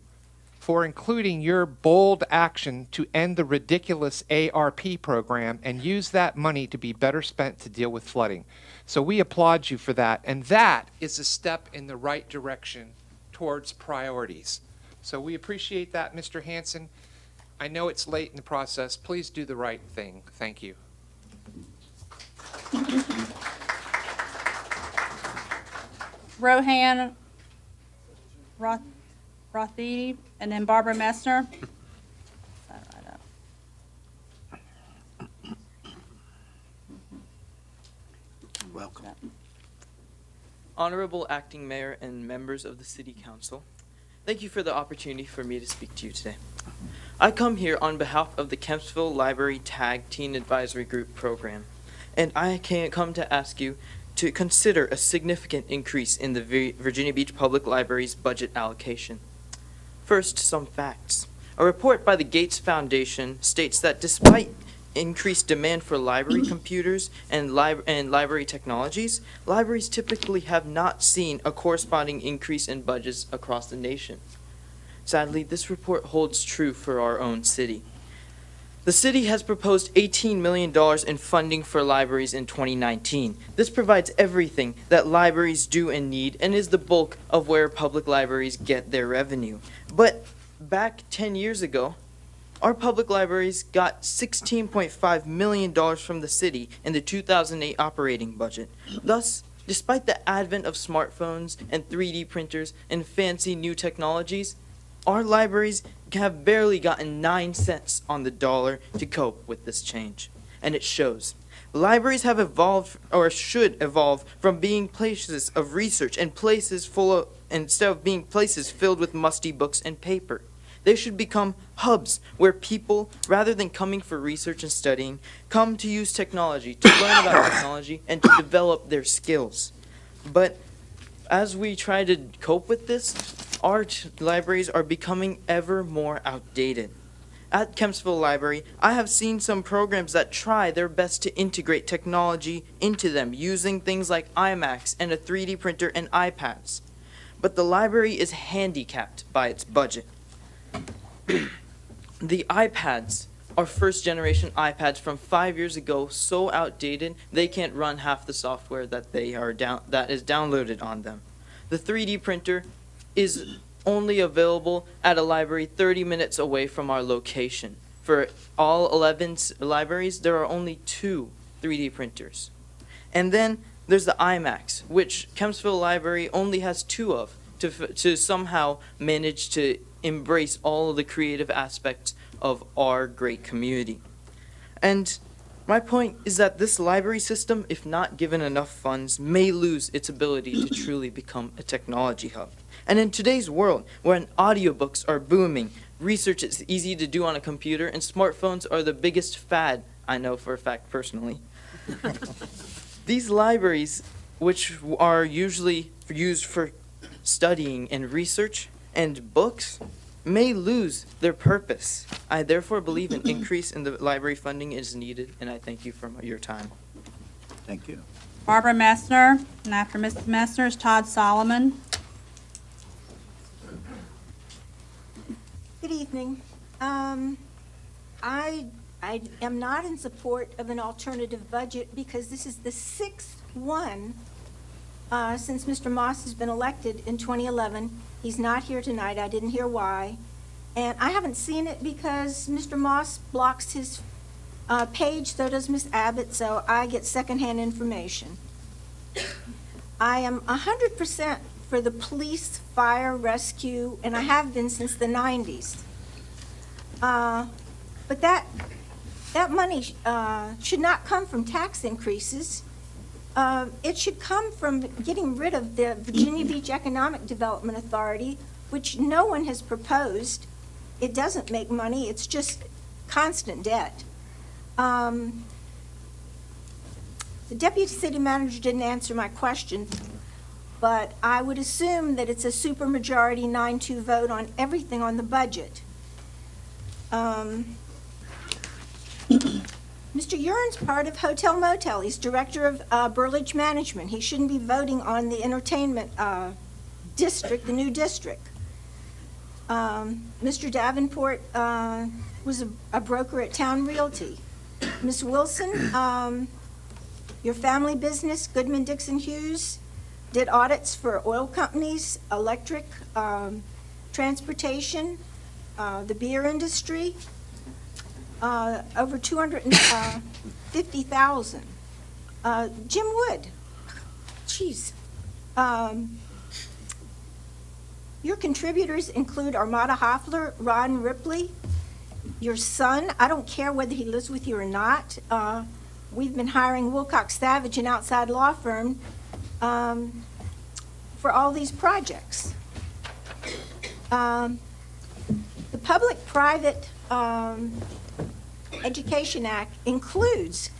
Speaker 18: for including your bold action to end the ridiculous ARP program and use that money to be better spent to deal with flooding. So we applaud you for that, and that is a step in the right direction towards priorities. So we appreciate that, Mr. Hanson. I know it's late in the process. Please do the right thing. Thank you.
Speaker 3: Rohan Rafi, and then Barbara Messner.
Speaker 1: Welcome.
Speaker 19: Honorable Acting Mayor and members of the City Council, thank you for the opportunity for me to speak to you today. I come here on behalf of the Kempsville Library Tag Teen Advisory Group program, and I can come to ask you to consider a significant increase in the Virginia Beach Public Library's budget allocation. First, some facts. A report by the Gates Foundation states that despite increased demand for library computers and library technologies, libraries typically have not seen a corresponding increase in budgets across the nation. Sadly, this report holds true for our own city. The city has proposed $18 million in funding for libraries in 2019. This provides everything that libraries do and need and is the bulk of where public libraries get their revenue. But back 10 years ago, our public libraries got $16.5 million from the city in the 2008 operating budget. Thus, despite the advent of smartphones and 3D printers and fancy new technologies, our libraries have barely gotten 9 cents on the dollar to cope with this change. And it shows. Libraries have evolved, or should evolve, from being places of research and instead of being places filled with musty books and paper. They should become hubs where people, rather than coming for research and studying, come to use technology, to learn about technology, and to develop their skills. But as we try to cope with this, our libraries are becoming ever more outdated. At Kempsville Library, I have seen some programs that try their best to integrate technology into them, using things like iMacs and a 3D printer and iPads. But the library is handicapped by its budget. The iPads are first-generation iPads from 5 years ago, so outdated they can't run half the software that that is downloaded on them. The 3D printer is only available at a library 30 minutes away from our location. For all 11 libraries, there are only 2 3D printers. And then there's the iMacs, which Kempsville Library only has 2 of, to somehow manage to embrace all of the creative aspects of our great community. And my point is that this library system, if not given enough funds, may lose its ability to truly become a technology hub. And in today's world, where audiobooks are booming, research is easy to do on a computer, and smartphones are the biggest fad, I know for a fact personally. These libraries, which are usually used for studying and research and books, may lose their purpose. I therefore believe an increase in the library funding is needed, and I thank you for your time.
Speaker 1: Thank you.
Speaker 3: Barbara Messner, and after Mrs. Messner is Todd Solomon.
Speaker 9: Good evening. I am not in support of an alternative budget because this is the 6th one since Mr. Moss has been elected in 2011. He's not here tonight. I didn't hear why. And I haven't seen it because Mr. Moss blocks his page, so does Ms. Abbott, so I get secondhand information. I am 100% for the police, fire, rescue, and I have been since the 90s. But that money should not come from tax increases. It should come from getting rid of the Virginia Beach Economic Development Authority, which no one has proposed. It doesn't make money, it's just constant debt. The deputy city manager didn't answer my question, but I would assume that it's a supermajority 9-2 vote on everything on the budget. Mr. Urin's part of Hotel Motel. He's director of Burlage Management. He shouldn't be voting on the entertainment district, the new district. Mr. Davenport was a broker at Town Realty. Ms. Wilson, your family business, Goodman Dixon Hughes, did audits for oil companies, electric, transportation, the beer industry. Over 250,000. Jim Wood, geez. Your contributors include Armada Hoffler, Ron Ripley, your son, I don't care whether he lives with you or not, we've been hiring Wilcox Savage, an outside law firm, for all these projects. The Public-Private Education Act includes,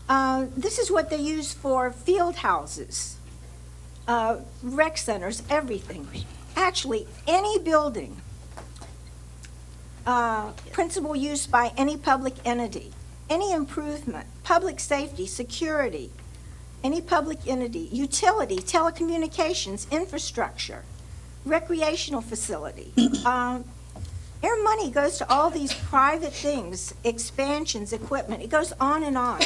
Speaker 9: this is what they use for field houses, rec centers, everything. Actually, any building, principal use by any public entity, any improvement, public safety, security, any public entity, utility, telecommunications, infrastructure, recreational facility. Their money goes to all these private things, expansions, equipment. It goes on and on.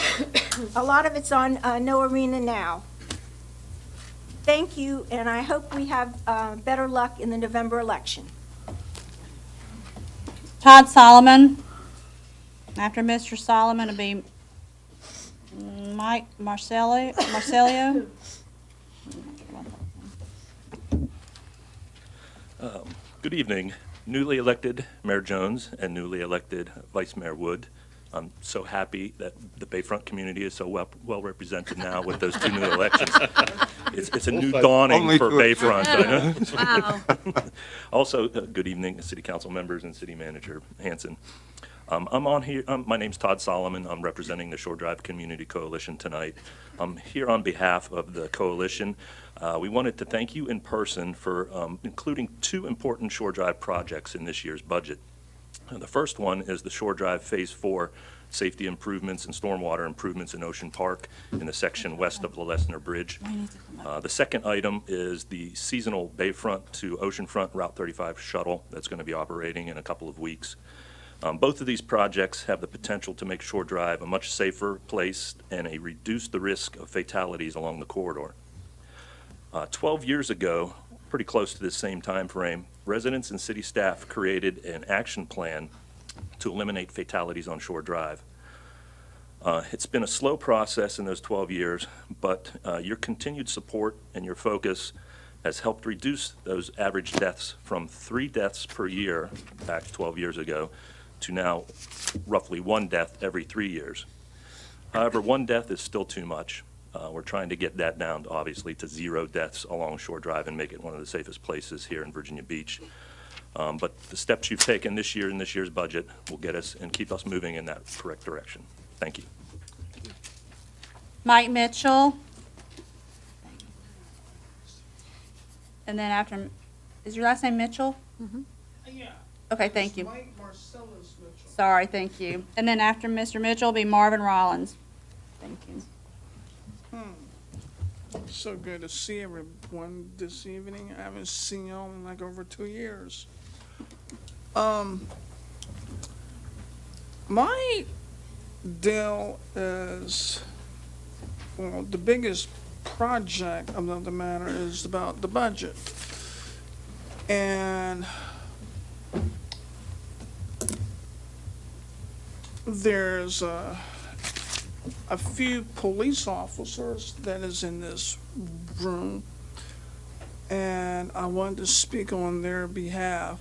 Speaker 9: A lot of it's on No Arena Now. Thank you, and I hope we have better luck in the November election.
Speaker 3: Todd Solomon. After Mr. Solomon, it'll be Mike Marcelio.
Speaker 20: Good evening. Newly elected Mayor Jones and newly elected Vice Mayor Wood. I'm so happy that the Bayfront community is so well represented now with those two new elections. It's a new dawning for Bayfront, I know. Also, good evening, City Council members and City Manager Hanson. I'm on here, my name's Todd Solomon. I'm representing the Shore Drive Community Coalition tonight. I'm here on behalf of the coalition. We wanted to thank you in person for including two important Shore Drive projects in this year's budget. The first one is the Shore Drive Phase 4 safety improvements and stormwater improvements in Ocean Park in the section west of the Lesnar Bridge. The second item is the seasonal Bayfront to Oceanfront Route 35 shuttle that's going to be operating in a couple of weeks. Both of these projects have the potential to make Shore Drive a much safer place and reduce the risk of fatalities along the corridor. 12 years ago, pretty close to this same time frame, residents and city staff created an action plan to eliminate fatalities on Shore Drive. It's been a slow process in those 12 years, but your continued support and your focus has helped reduce those average deaths from 3 deaths per year back 12 years ago to now roughly 1 death every 3 years. However, 1 death is still too much. We're trying to get that down, obviously, to 0 deaths along Shore Drive and make it one of the safest places here in Virginia Beach. But the steps you've taken this year in this year's budget will get us and keep us moving in that correct direction. Thank you.
Speaker 3: Mike Mitchell. And then after, is your last name Mitchell?
Speaker 21: Yeah.
Speaker 3: Okay, thank you.
Speaker 21: Mike Marcellus Mitchell.
Speaker 3: Sorry, thank you. And then after Mr. Mitchell will be Marvin Rawlins. Thank you.
Speaker 21: So good to see everyone this evening. I haven't seen y'all in like over 2 years. My deal is, well, the biggest project of the matter is about the budget. And there's a few police officers that is in this room, and I wanted to speak on their behalf.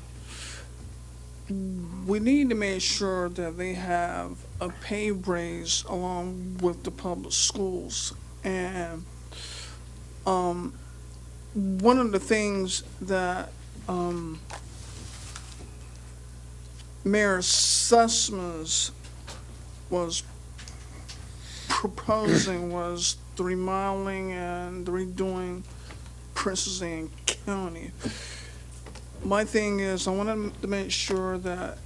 Speaker 21: We need to make sure that they have a pay raise along with the public schools. And one of the things that Mayor Sussman's was proposing was the remodeling and the redoing Princess Anne County. My thing is, I want to make sure that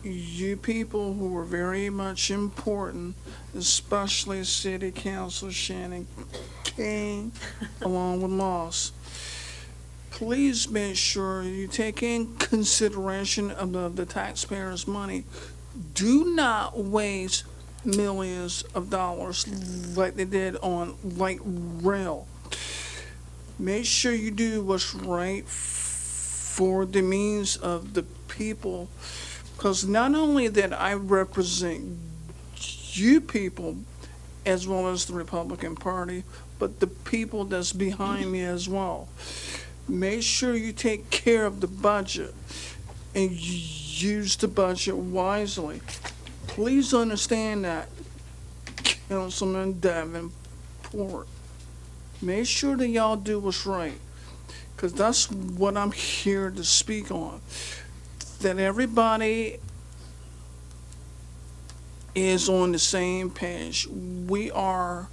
Speaker 21: you people who are very much important, especially City Council Shannon King, along with Moss, please make sure you take in consideration of the taxpayers' money. Do not waste millions of dollars like they did on light rail. Make sure you do what's right for the means of the people, because not only that I represent you people as well as the Republican Party, but the people that's behind me as well. Make sure you take care of the budget and use the budget wisely. Please understand that Councilman Davenport. Make sure that y'all do what's right, because that's what I'm here to speak on. That everybody is on the same page. We are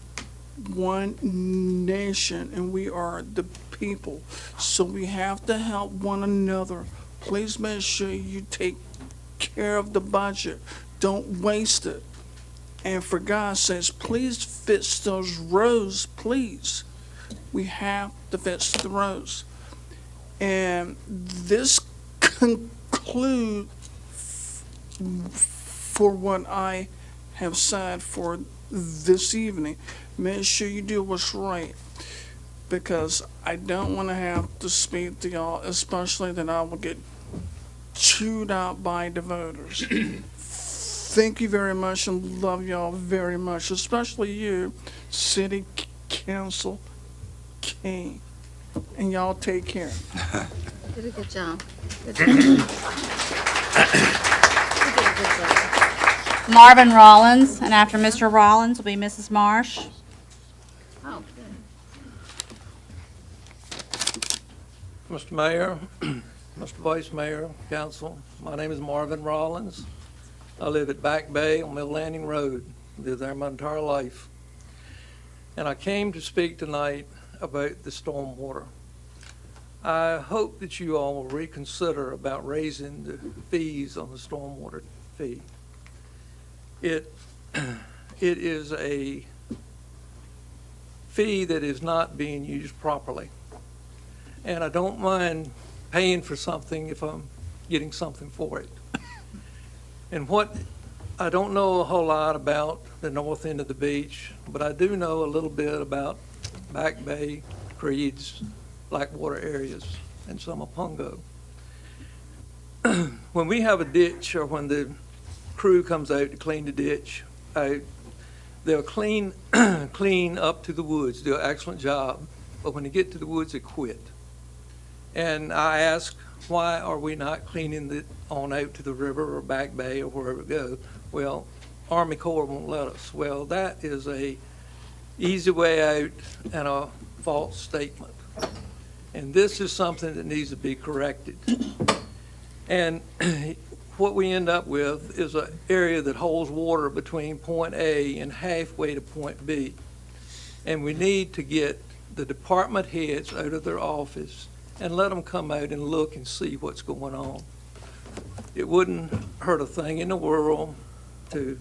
Speaker 21: one nation and we are the people. So we have to help one another. Please make sure you take care of the budget. Don't waste it. And for God's sakes, please fix those roads, please. We have to fix the roads. And this concludes for what I have said for this evening. Make sure you do what's right, because I don't want to have to speak to y'all, especially that I will get chewed out by the voters. Thank you very much and love y'all very much, especially you, City Council King. And y'all take care.
Speaker 5: Did a good job. Good job. You did a good job.
Speaker 3: Marvin Rawlins, and after Mr. Rawlins will be Mrs. Marsh.
Speaker 5: Oh, good.
Speaker 2: Mr. Mayor, Mr. Vice Mayor, Council, my name is Marvin Rawlins. I live at Back Bay on Mill Landing Road. Lived there my entire life. And I came to speak tonight about the stormwater. I hope that you all will reconsider about raising the fees on the stormwater fee. It is a fee that is not being used properly. And I don't mind paying for something if I'm getting something for it. And I don't know a whole lot about the north end of the beach, but I do know a little bit about Back Bay, Creeds, Blackwater areas, and some of Pungo. When we have a ditch, or when the crew comes out to clean the ditch, they'll clean up to the woods, do an excellent job, but when they get to the woods, they quit. And I ask, why are we not cleaning it on out to the river or Back Bay or wherever it goes? Well, Army Corps won't let us. Well, that is a easy way out and a false statement. And this is something that needs to be corrected. And what we end up with is an area that holds water between point A and halfway to point B. And we need to get the department heads out of their office and let them come out and look and see what's going on. It wouldn't hurt a thing in the world to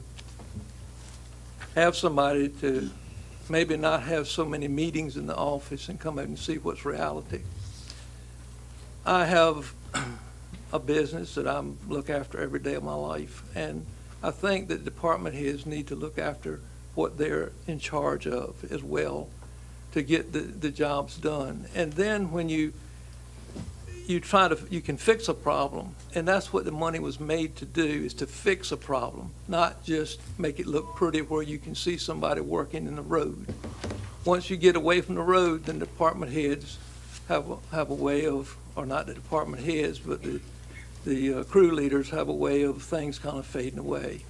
Speaker 2: have somebody to maybe not have so many meetings in the office and come out and see what's reality. I have a business that I look after every day of my life, and I think that department heads need to look after what they're in charge of as well to get the jobs done. And then when you can fix a problem, and that's what the money was made to do, is to fix a problem, not just make it look pretty where you can see somebody working in the road. Once you get away from the road, then department heads have a way of, or not the department heads, but the crew leaders have a way of things kind of fading away.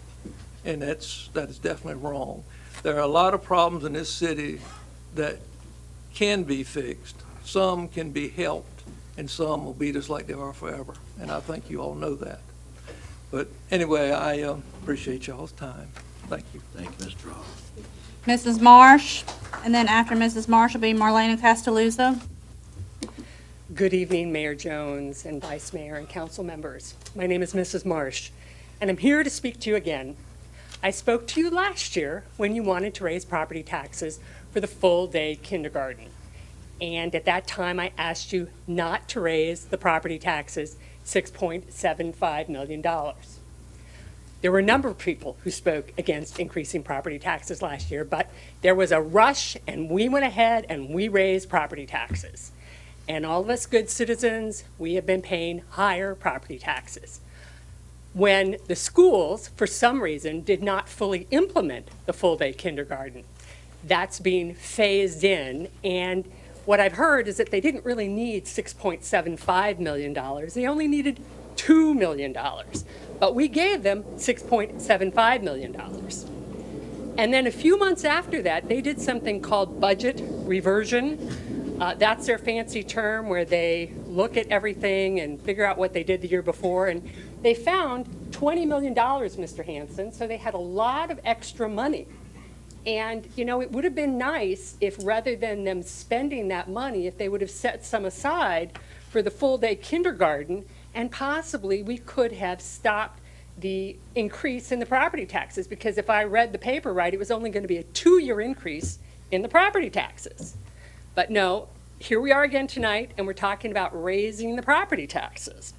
Speaker 2: And that is definitely wrong. There are a lot of problems in this city that can be fixed. Some can be helped, and some will be just like they are forever. And I think you all know that. But anyway, I appreciate y'all's time. Thank you.
Speaker 1: Thank you, Mr. Ross.
Speaker 3: Mrs. Marsh, and then after Mrs. Marsh will be Marlena Castelluzzo.
Speaker 22: Good evening, Mayor Jones and Vice Mayor and council members. My name is Mrs. Marsh, and I'm here to speak to you again. I spoke to you last year when you wanted to raise property taxes for the full-day kindergarten. And at that time, I asked you not to raise the property taxes $6.75 million. There were a number of people who spoke against increasing property taxes last year, but there was a rush, and we went ahead and we raised property taxes. And all of us good citizens, we have been paying higher property taxes. When the schools, for some reason, did not fully implement the full-day kindergarten, that's being phased in, and what I've heard is that they didn't really need $6.75 million. They only needed $2 million. But we gave them $6.75 million. And then a few months after that, they did something called budget reversion. That's their fancy term where they look at everything and figure out what they did the year before. And they found $20 million, Mr. Hansen, so they had a lot of extra money. And, you know, it would have been nice if rather than them spending that money, if they would have set some aside for the full-day kindergarten, and possibly we could have stopped the increase in the property taxes, because if I read the paper right, it was only going to be a 2-year increase in the property taxes. But no, here we are again tonight, and we're talking about raising the property taxes.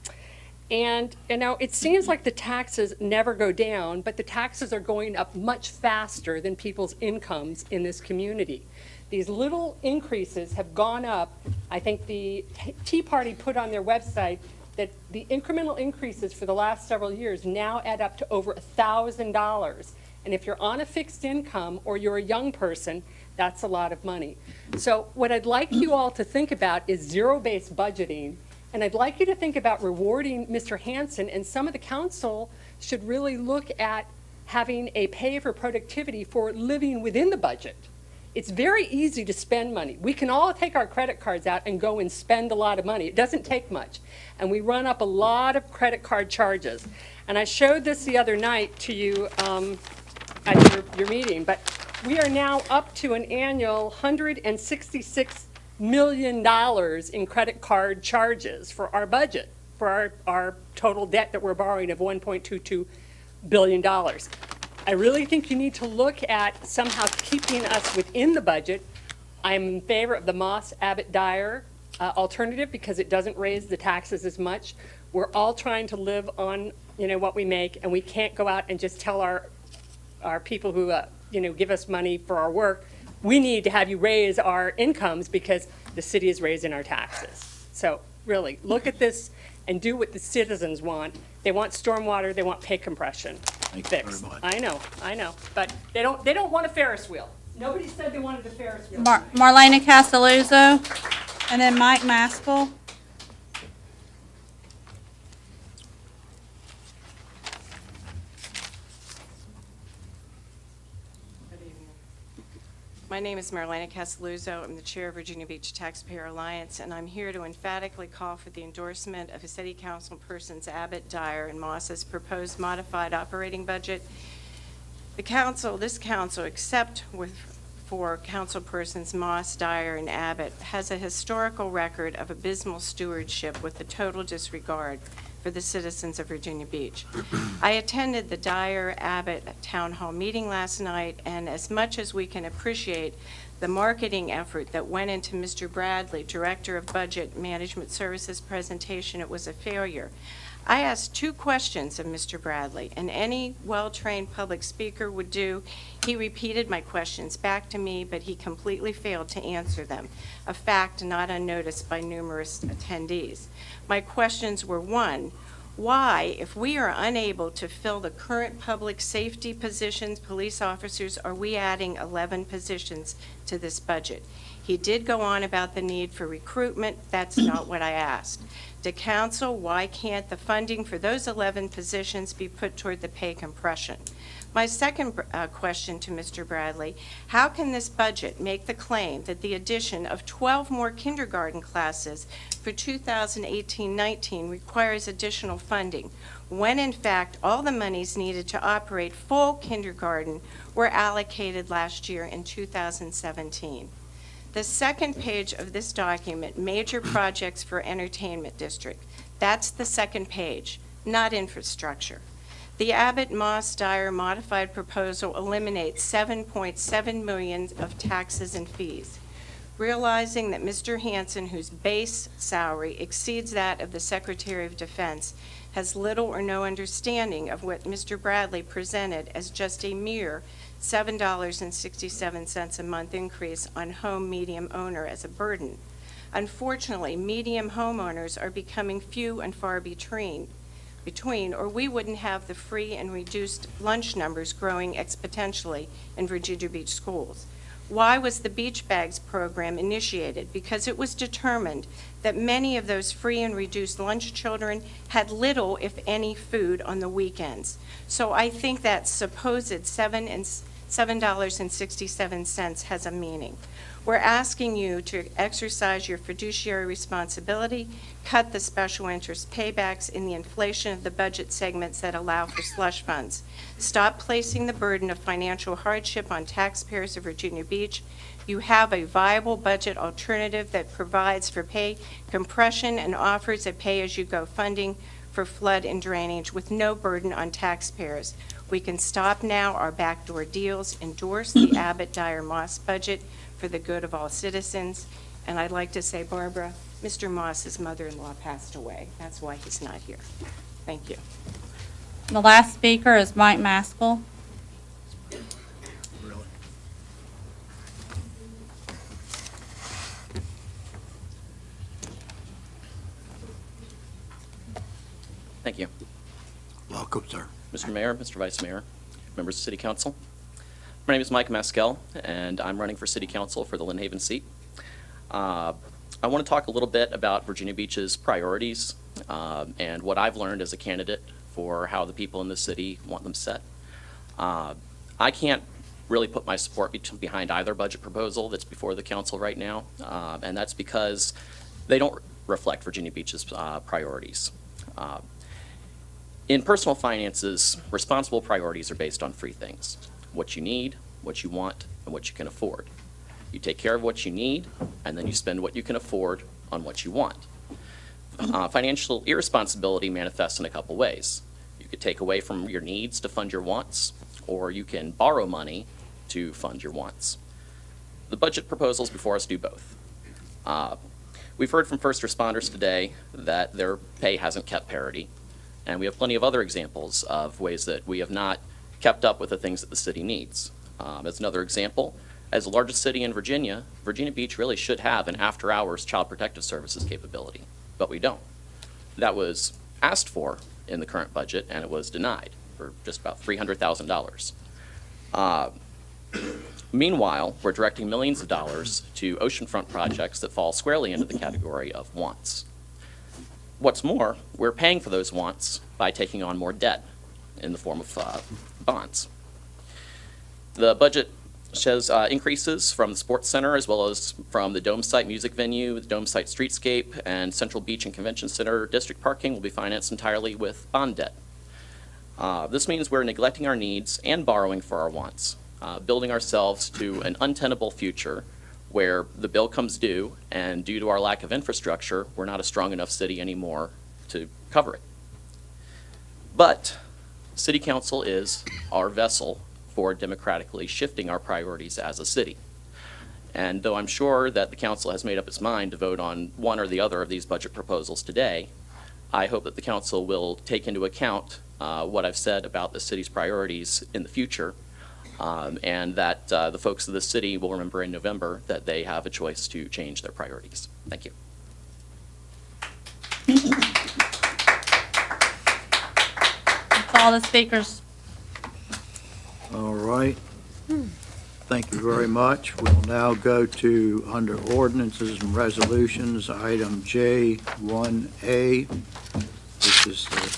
Speaker 22: And, you know, it seems like the taxes never go down, but the taxes are going up much faster than people's incomes in this community. These little increases have gone up. I think the Tea Party put on their website that the incremental increases for the last several years now add up to over $1,000. And if you're on a fixed income or you're a young person, that's a lot of money. So what I'd like you all to think about is zero-based budgeting. And I'd like you to think about rewarding Mr. Hansen, and some of the council should really look at having a pay for productivity for living within the budget. It's very easy to spend money. We can all take our credit cards out and go and spend a lot of money. It doesn't take much. And we run up a lot of credit card charges. And I showed this the other night to you at your meeting, but we are now up to an annual $166 million in credit card charges for our budget, for our total debt that we're borrowing of $1.22 billion. I really think you need to look at somehow keeping us within the budget. I'm in favor of the Moss Abbott Dyer alternative because it doesn't raise the taxes as much. We're all trying to live on, you know, what we make, and we can't go out and just tell our people who you know, give us money for our work, we need to have you raise our incomes because the city is raising our taxes. So really, look at this and do what the citizens want. They want stormwater, they want pay compression fixed. I know, but they don't want a Ferris wheel. Nobody said they wanted a Ferris wheel.
Speaker 3: Marlena Castelluzzo, and then Mike Maskell.
Speaker 4: My name is Marlena Castelluzzo. I'm the chair of Virginia Beach Taxpayer Alliance, and I'm here to emphatically call for the endorsement of City Council persons Abbott, Dyer, and Moss's proposed modified operating budget. This council, except for council persons Moss, Dyer, and Abbott, has a historical record of abysmal stewardship with a total disregard for the citizens of Virginia Beach. I attended the Dyer-Abbott Town Hall meeting last night, and as much as we can appreciate the marketing effort that went into Mr. Bradley, Director of Budget Management Services presentation, it was a failure. I asked 2 questions of Mr. Bradley, and any well-trained public speaker would do. He repeated my questions back to me, but he completely failed to answer them, a fact not unnoticed by numerous attendees. My questions were, 1, why, if we are unable to fill the current public safety positions, police officers, are we adding 11 positions to this budget? He did go on about the need for recruitment. That's not what I asked. To council, why can't the funding for those 11 positions be put toward the pay compression? My second question to Mr. Bradley, how can this budget make the claim that the addition of 12 more kindergarten classes for 2018-19 requires additional funding, when in fact all the monies needed to operate full kindergarten were allocated last year in 2017? The second page of this document, major projects for entertainment district, that's the second page, not infrastructure. The Abbott-Moss-Dyer modified proposal eliminates $7.7 million of taxes and fees. Realizing that Mr. Hansen, whose base salary exceeds that of the Secretary of Defense, has little or no understanding of what Mr. Bradley presented as just a mere $7.67 a month increase on home medium owner as a burden. Unfortunately, medium homeowners are becoming few and far between, or we wouldn't have the free and reduced lunch numbers growing exponentially in Virginia Beach schools. Why was the Beach Bags program initiated? Because it was determined that many of those free and reduced lunch children had little, if any, food on the weekends. So I think that supposed $7.67 has a meaning. We're asking you to exercise your fiduciary responsibility, cut the special interest paybacks in the inflation of the budget segments that allow for slush funds. Stop placing the burden of financial hardship on taxpayers of Virginia Beach. You have a viable budget alternative that provides for pay compression and offers a pay-as-you-go funding for flood and drainage with no burden on taxpayers. We can stop now our backdoor deals, endorse the Abbott-Dyer-Moss budget for the good of all citizens. And I'd like to say, Barbara, Mr. Moss's mother-in-law passed away. That's why he's not here. Thank you.
Speaker 3: The last speaker is Mike Maskell.
Speaker 6: Thank you.
Speaker 1: Welcome, sir.
Speaker 6: Mr. Mayor, Mr. Vice Mayor, members of City Council. My name is Mike Maskell, and I'm running for City Council for the Lynn Haven seat. I want to talk a little bit about Virginia Beach's priorities and what I've learned as a candidate for how the people in the city want them set. I can't really put my support behind either budget proposal that's before the council right now, and that's because they don't reflect Virginia Beach's priorities. In personal finances, responsible priorities are based on three things: what you need, what you want, and what you can afford. You take care of what you need, and then you spend what you can afford on what you want. Financial irresponsibility manifests in a couple ways. You could take away from your needs to fund your wants, or you can borrow money to fund your wants. The budget proposals before us do both. We've heard from first responders today that their pay hasn't kept parity, and we have plenty of other examples of ways that we have not kept up with the things that the city needs. As another example, as the largest city in Virginia, Virginia Beach really should have an after-hours child protective services capability, but we don't. That was asked for in the current budget, and it was denied for just about $300,000. Meanwhile, we're directing millions of dollars to oceanfront projects that fall squarely into the category of wants. What's more, we're paying for those wants by taking on more debt in the form of bonds. The budget shows increases from the sports center as well as from the Dome Site music venue, the Dome Site streetscape, and Central Beach and Convention Center district parking will be financed entirely with bond debt. This means we're neglecting our needs and borrowing for our wants, building ourselves to an untenable future where the bill comes due, and due to our lack of infrastructure, we're not a strong enough city anymore to cover it. But City Council is our vessel for democratically shifting our priorities as a city. And though I'm sure that the council has made up its mind to vote on one or the other of these budget proposals today, I hope that the council will take into account what I've said about the city's priorities in the future, and that the folks of the city will remember in November that they have a choice to change their priorities. Thank you.
Speaker 3: That's all the speakers.
Speaker 1: All right. Thank you very much. We'll now go to, under ordinances and resolutions, item J1A. This is the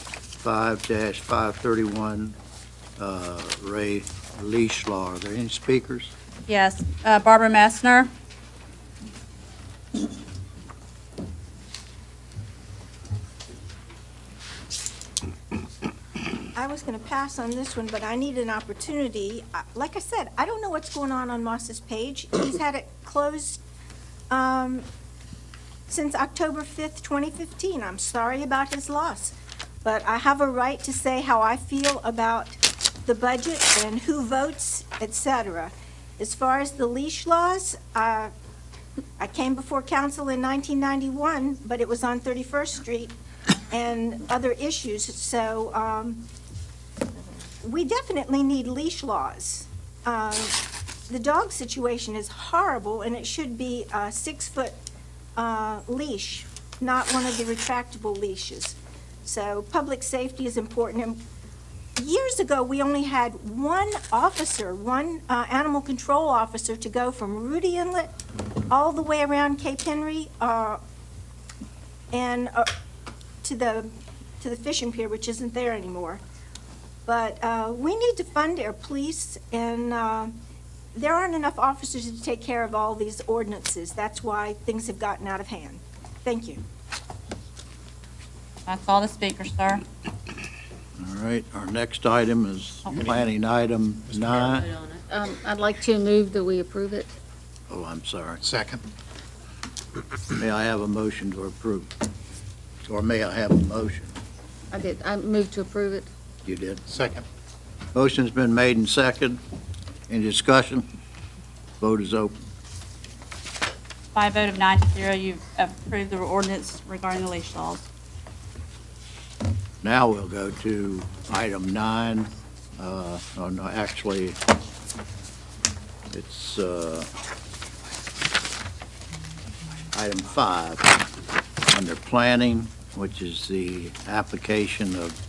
Speaker 1: 5-531 Ray leash law. Are there any speakers?
Speaker 3: Yes, Barbara Messner.
Speaker 9: I was going to pass on this one, but I need an opportunity. Like I said, I don't know what's going on Moss's page. He's had it closed since October 5th, 2015. I'm sorry about his loss, but I have a right to say how I feel about the budget and who votes, etc. As far as the leash laws, I came before council in 1991, but it was on 31st Street and other issues, so we definitely need leash laws. The dog situation is horrible, and it should be a 6-foot leash, not one of the retractable leashes. So public safety is important. And years ago, we only had one officer, one animal control officer to go from Rudy Inlet all the way around Cape Henry and to the fishing pier, which isn't there anymore. But we need to fund our police, and there aren't enough officers to take care of all these ordinances. That's why things have gotten out of hand. Thank you.
Speaker 3: That's all the speakers, sir.
Speaker 1: All right, our next item is planning item 9.
Speaker 5: I'd like to move that we approve it.
Speaker 1: Oh, I'm sorry. Second. May I have a motion to approve? Or may I have a motion?
Speaker 5: I did. I moved to approve it.
Speaker 1: You did? Second. Motion's been made and second. Any discussion? Vote is open.
Speaker 3: By a vote of 9-0, you've approved the ordinance regarding the leash laws.
Speaker 1: Now we'll go to item 9. Oh, no, actually, it's item 5, under planning, which is the application of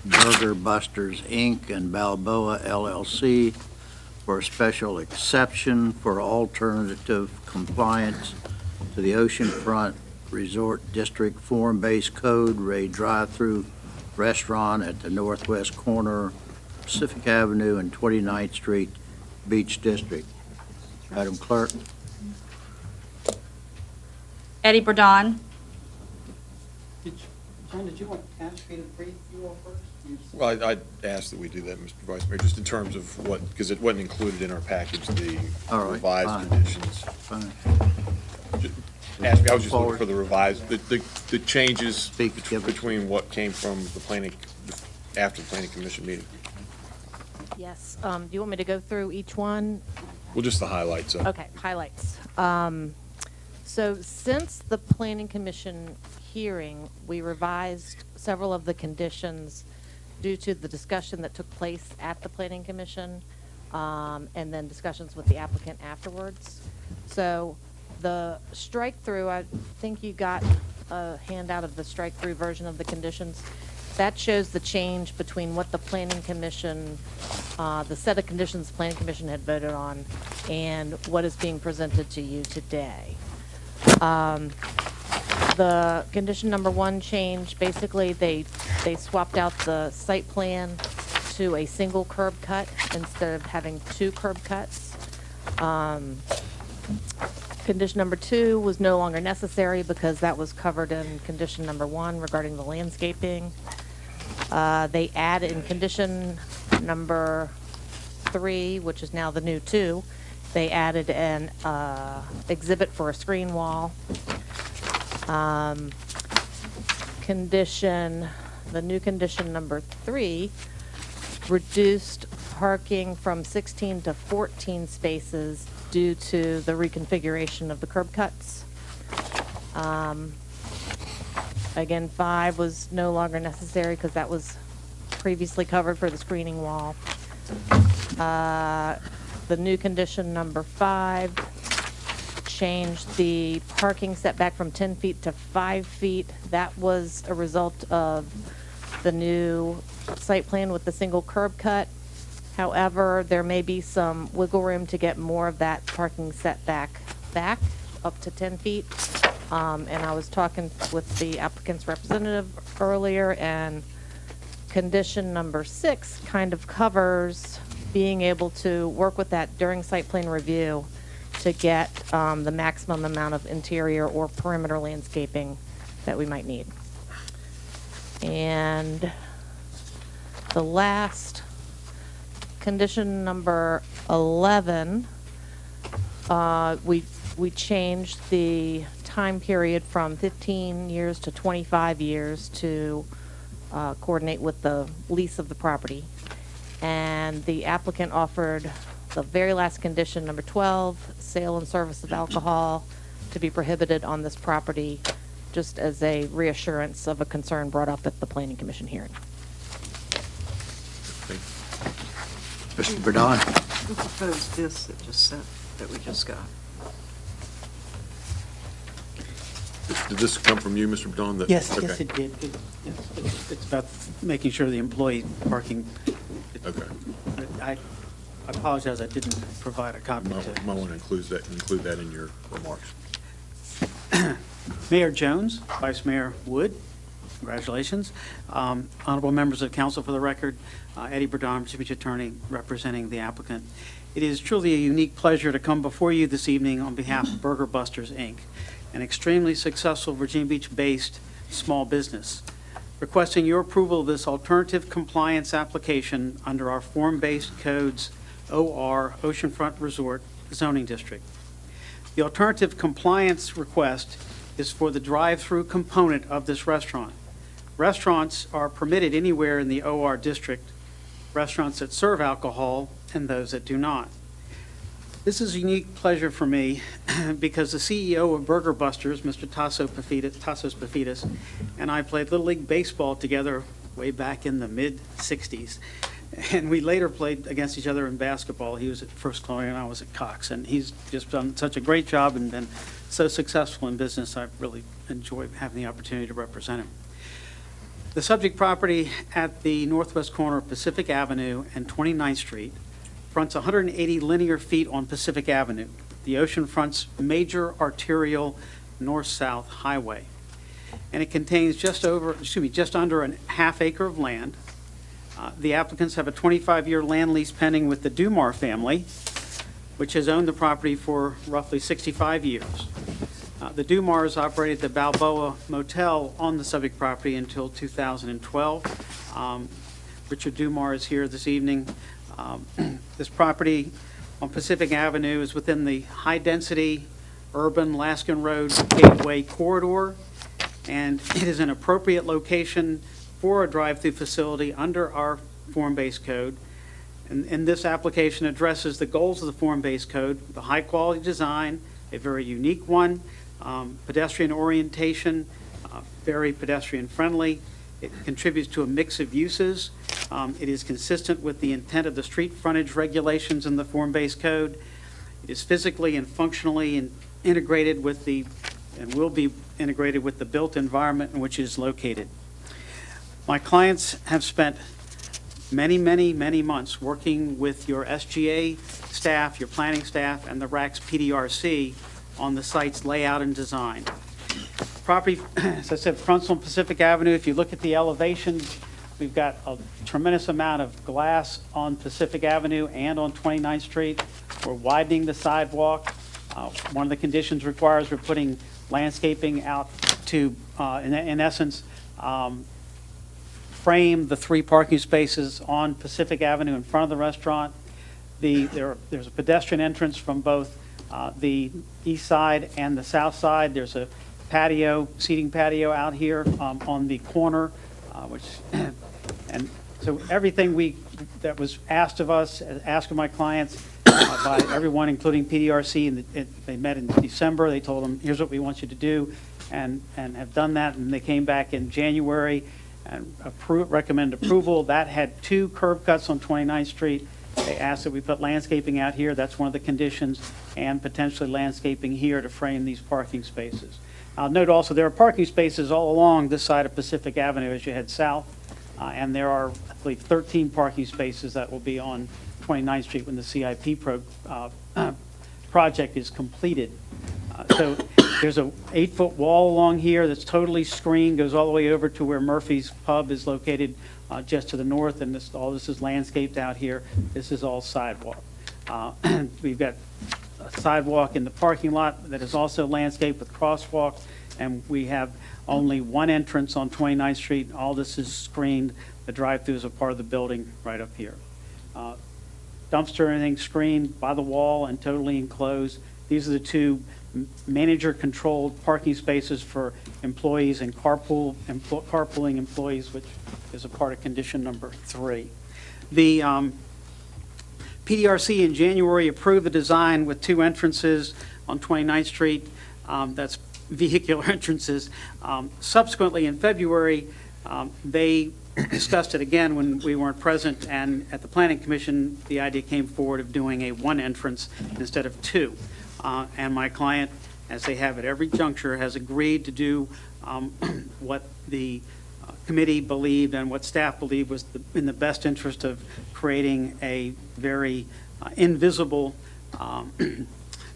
Speaker 1: Burger Busters, Inc. and Balboa LLC for a special exception for alternative compliance to the Oceanfront Resort District Form-Based Code, Ray Drive-Through Restaurant at the northwest corner, Pacific Avenue and 29th Street, Beach District. Madam Clerk?
Speaker 3: Eddie Burdon.
Speaker 7: John, did you want Ashby to brief you all first?
Speaker 8: Well, I'd ask that we do that, Mr. Vice Mayor, just in terms of what, because it wasn't included in our package, the
Speaker 1: All right,
Speaker 8: revised
Speaker 1: fine.
Speaker 8: conditions.
Speaker 1: Fine.
Speaker 8: Ashby, I was just looking for the revised, the changes between what came from the planning, after the planning commission meeting.
Speaker 23: Yes. Do you want me to go through each one?
Speaker 8: Well, just the highlights of it.
Speaker 23: Okay, highlights. So since the Planning Commission hearing, we revised several of the conditions due to the discussion that took place at the Planning Commission, and then discussions with the applicant afterwards. So the strike-through, I think you got a handout of the strike-through version of the conditions. That shows the change between what the Planning Commission, the set of conditions the Planning Commission had voted on, and what is being presented to you today. The condition number 1 change, basically they swapped out the site plan to a single curb cut instead of having 2 curb cuts. Condition number 2 was no longer necessary because that was covered in condition number 1 regarding the landscaping. They add in condition number 3, which is now the new 2, they added an exhibit for a screen wall. The new condition number 3 reduced parking from 16 to 14 spaces due to the reconfiguration of the curb cuts. Again, 5 was no longer necessary because that was previously covered for the screening wall. The new condition number 5 changed the parking setback from 10 feet to 5 feet. That was a result of the new site plan with the single curb cut. However, there may be some wiggle room to get more of that parking setback back up to 10 feet. And I was talking with the applicant's representative earlier, and condition number 6 kind of covers being able to work with that during site plan review to get the maximum amount of interior or perimeter landscaping that we might need. And the last, condition number 11, we changed the time period from 15 years to 25 years to coordinate with the lease of the property. And the applicant offered the very last condition, number 12, sale and service of alcohol to be prohibited on this property, just as a reassurance of a concern brought up at the Planning Commission hearing.
Speaker 1: Mr. Burdon?
Speaker 7: Who proposed this that we just got?
Speaker 8: Did this come from you, Mr. Burdon?
Speaker 7: Yes,
Speaker 8: Okay.
Speaker 7: yes, it did. It's about making sure the employee parking.
Speaker 8: Okay.
Speaker 7: I apologize, I didn't provide a copy to.
Speaker 8: Might want to include that in your remarks.
Speaker 7: Mayor Jones, Vice Mayor Wood, Congratulations. Honorable members of council, for the record, Eddie Burdon, Virginia Beach attorney, representing the applicant. It is truly a unique pleasure to come before you this evening on behalf of Burger Busters, Inc., an extremely successful Virginia Beach-based small business, requesting your approval of this alternative compliance application under our form-based codes OR, Oceanfront Resort Zoning District. The alternative compliance request is for the drive-through component of this restaurant. Restaurants are permitted anywhere in the OR district, restaurants that serve alcohol and those that do not. This is a unique pleasure for me because the CEO of Burger Busters, Mr. Tasos Paphitis, and I played Little League Baseball together way back in the mid-'60s. And we later played against each other in basketball. He was at First Colonial and I was at Cox. And he's just done such a great job and been so successful in business. I really enjoy having the opportunity to represent him. The subject property at the northwest corner of Pacific Avenue and 29th Street fronts 180 linear feet on Pacific Avenue, the oceanfront's major arterial north-south highway. And it contains just under a half acre of land. The applicants have a 25-year land lease pending with the Dumar family, which has owned the property for roughly 65 years. The Dumars operated the Balboa Motel on the subject property until 2012. Richard Dumar is here this evening. This property on Pacific Avenue is within the high-density urban Laskin Road Gateway corridor, and it is an appropriate location for a drive-through facility under our form-based code. And this application addresses the goals of the form-based code, the high-quality design, a very unique one, pedestrian orientation, very pedestrian-friendly. It contributes to a mix of uses. It is consistent with the intent of the street frontage regulations in the form-based code. It is physically and functionally integrated with and will be integrated with the built environment in which it is located. My clients have spent many, many, many months working with your SGA staff, your planning staff, and the RACS PDRC on the site's layout and design. Property, as I said, fronts on Pacific Avenue. If you look at the elevations, we've got a tremendous amount of glass on Pacific Avenue and on 29th Street. We're widening the sidewalk. One of the conditions requires we're putting landscaping out to, in essence, frame the 3 parking spaces on Pacific Avenue in front of the restaurant. There's a pedestrian entrance from both the east side and the south side. There's a seating patio out here on the corner, and so everything that was asked of us, asked of my clients by everyone, including PDRC, and they met in December. They told them, here's what we want you to do, and have done that. And they came back in January and recommend approval. That had 2 curb cuts on 29th Street. They asked that we put landscaping out here. That's one of the conditions, and potentially landscaping here to frame these parking spaces. I'll note also there are parking spaces all along this side of Pacific Avenue as you head south, and there are, I believe, 13 parking spaces that will be on 29th Street when the CIP project is completed. So there's a 8-foot wall along here that's totally screened, goes all the way over to where Murphy's Pub is located just to the north, and all this is landscaped out here. This is all sidewalk. We've got a sidewalk in the parking lot that is also landscaped with crosswalks, and we have only one entrance on 29th Street. All this is screened. The drive-through is a part of the building right up here. Dumpster and everything screened by the wall and totally enclosed. These are the 2 manager-controlled parking spaces for employees and carpooling employees, which is a part of condition number 3. The PDRC in January approved the design with 2 entrances on 29th Street. That's vehicular entrances. Subsequently, in February, they discussed it again when we weren't present, and at the Planning Commission, the idea came forward of doing a 1 entrance instead of 2. And my client, as they have at every juncture, has agreed to do what the committee believed and what staff believed was in the best interest of creating a very invisible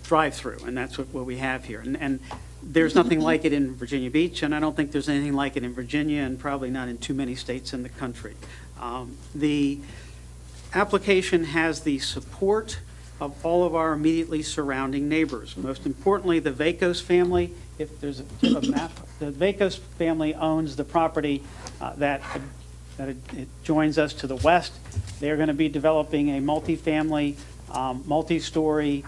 Speaker 7: drive-through, and that's what we have here. And There's nothing like it in Virginia Beach, and I don't think there's anything like it in Virginia, and probably not in too many states in the country. The application has the support of all of our immediately surrounding neighbors. Most importantly, the Vacos family. If there's a map, the Vacos family owns the property that it joins us to the west. They're going to be developing a multifamily, multi-story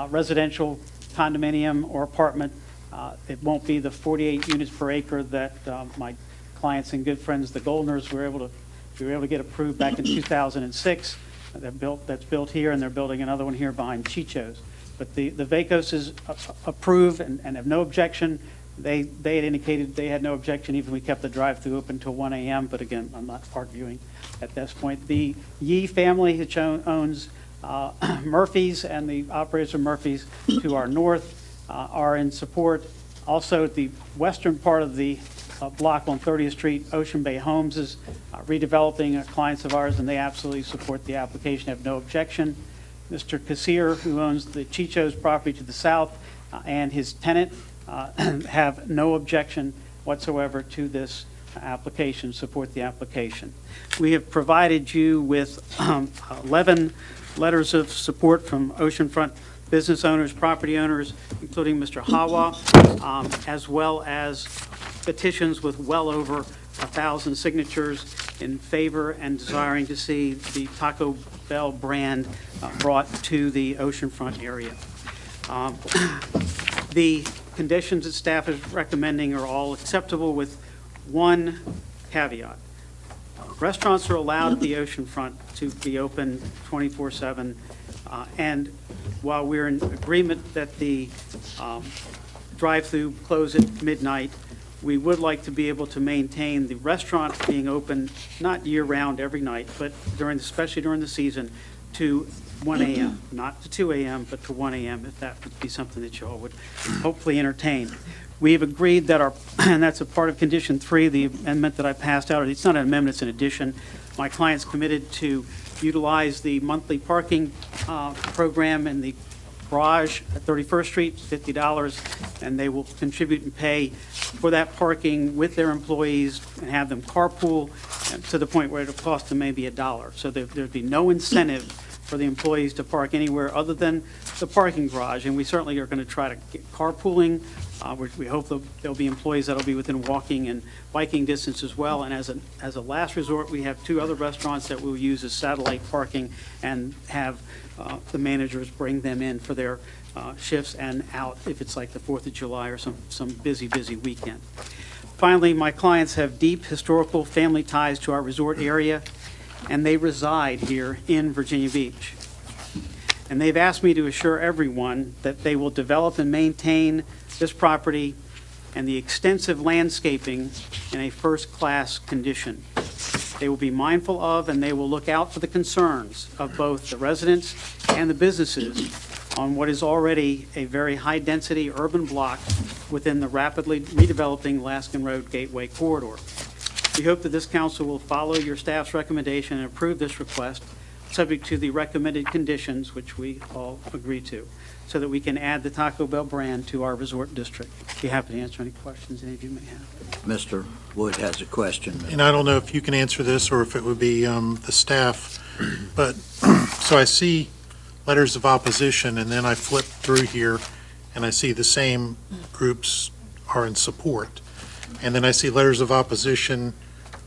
Speaker 7: residential condominium or apartment. It won't be the 48 units per acre that my clients and good friends, the Goldners, were able to get approved back in 2006. That's built here, and they're building another one here behind Chicho's. But the Vacos is approved and have no objection. They had indicated they had no objection, even we kept the drive-through open until 1 a.m., but again, I'm not arguing at this point. The Yee family, which owns Murphy's, and the operators of Murphy's to our north are in support. Also, at the western part of the block on 30th Street, Ocean Bay Homes is redeveloping clients of ours, and they absolutely support the application, have no objection. Mr. Kassir, who owns the Chicho's property to the south, and his tenant have no objection whatsoever to this application, support the application. We have provided you with 11 letters of support from oceanfront business owners, property owners, including Mr. Hawa, as well as petitions with well over 1,000 signatures in favor and desiring to see the Taco Bell brand brought to the oceanfront area. The conditions that staff is recommending are all acceptable with one caveat. Restaurants are allowed at the oceanfront to be open 24/7, and while we're in agreement that the drive-through close at midnight, we would like to be able to maintain the restaurant being open, not year-round every night, but especially during the season, to 1 a.m., not to 2 a.m., but to 1 a.m., if that would be something that you all would hopefully entertain. We've agreed that and that's a part of Condition 3, the amendment that I passed out. It's not an amendment, it's an addition. My client's committed to utilize the monthly parking program in the garage at 31st Street, $50, and they will contribute and pay for that parking with their employees and have them carpool to the point where it'll cost them maybe $1. So there'd be no incentive for the employees to park anywhere other than the parking garage, and we certainly are going to try to get carpooling. We hope there'll be employees that'll be within walking and biking distance as well. And as a last resort, we have 2 other restaurants that we'll use as satellite parking and have the managers bring them in for their shifts and out if it's like the 4th of July or some busy weekend. Finally, my clients have deep historical family ties to our resort area, and they reside here in Virginia Beach. And they've asked me to assure everyone that they will develop and maintain this property and the extensive landscaping in a first-class condition. They will be mindful of and they will look out for the concerns of both the residents and the businesses on what is already a very high-density urban block within the rapidly redeveloping Laskin Road Gateway Corridor. We hope that this council will follow your staff's recommendation and approve this request, subject to the recommended conditions, which we all agree to, so that we can add the Taco Bell brand to our resort district. Be happy to answer any questions any of you may have.
Speaker 1: Mr. Wood has a question.
Speaker 10: And I don't know if you can answer this or if it would be the staff, but so I see letters of opposition, and then I flip through here and I see the same groups are in support. And then I see letters of opposition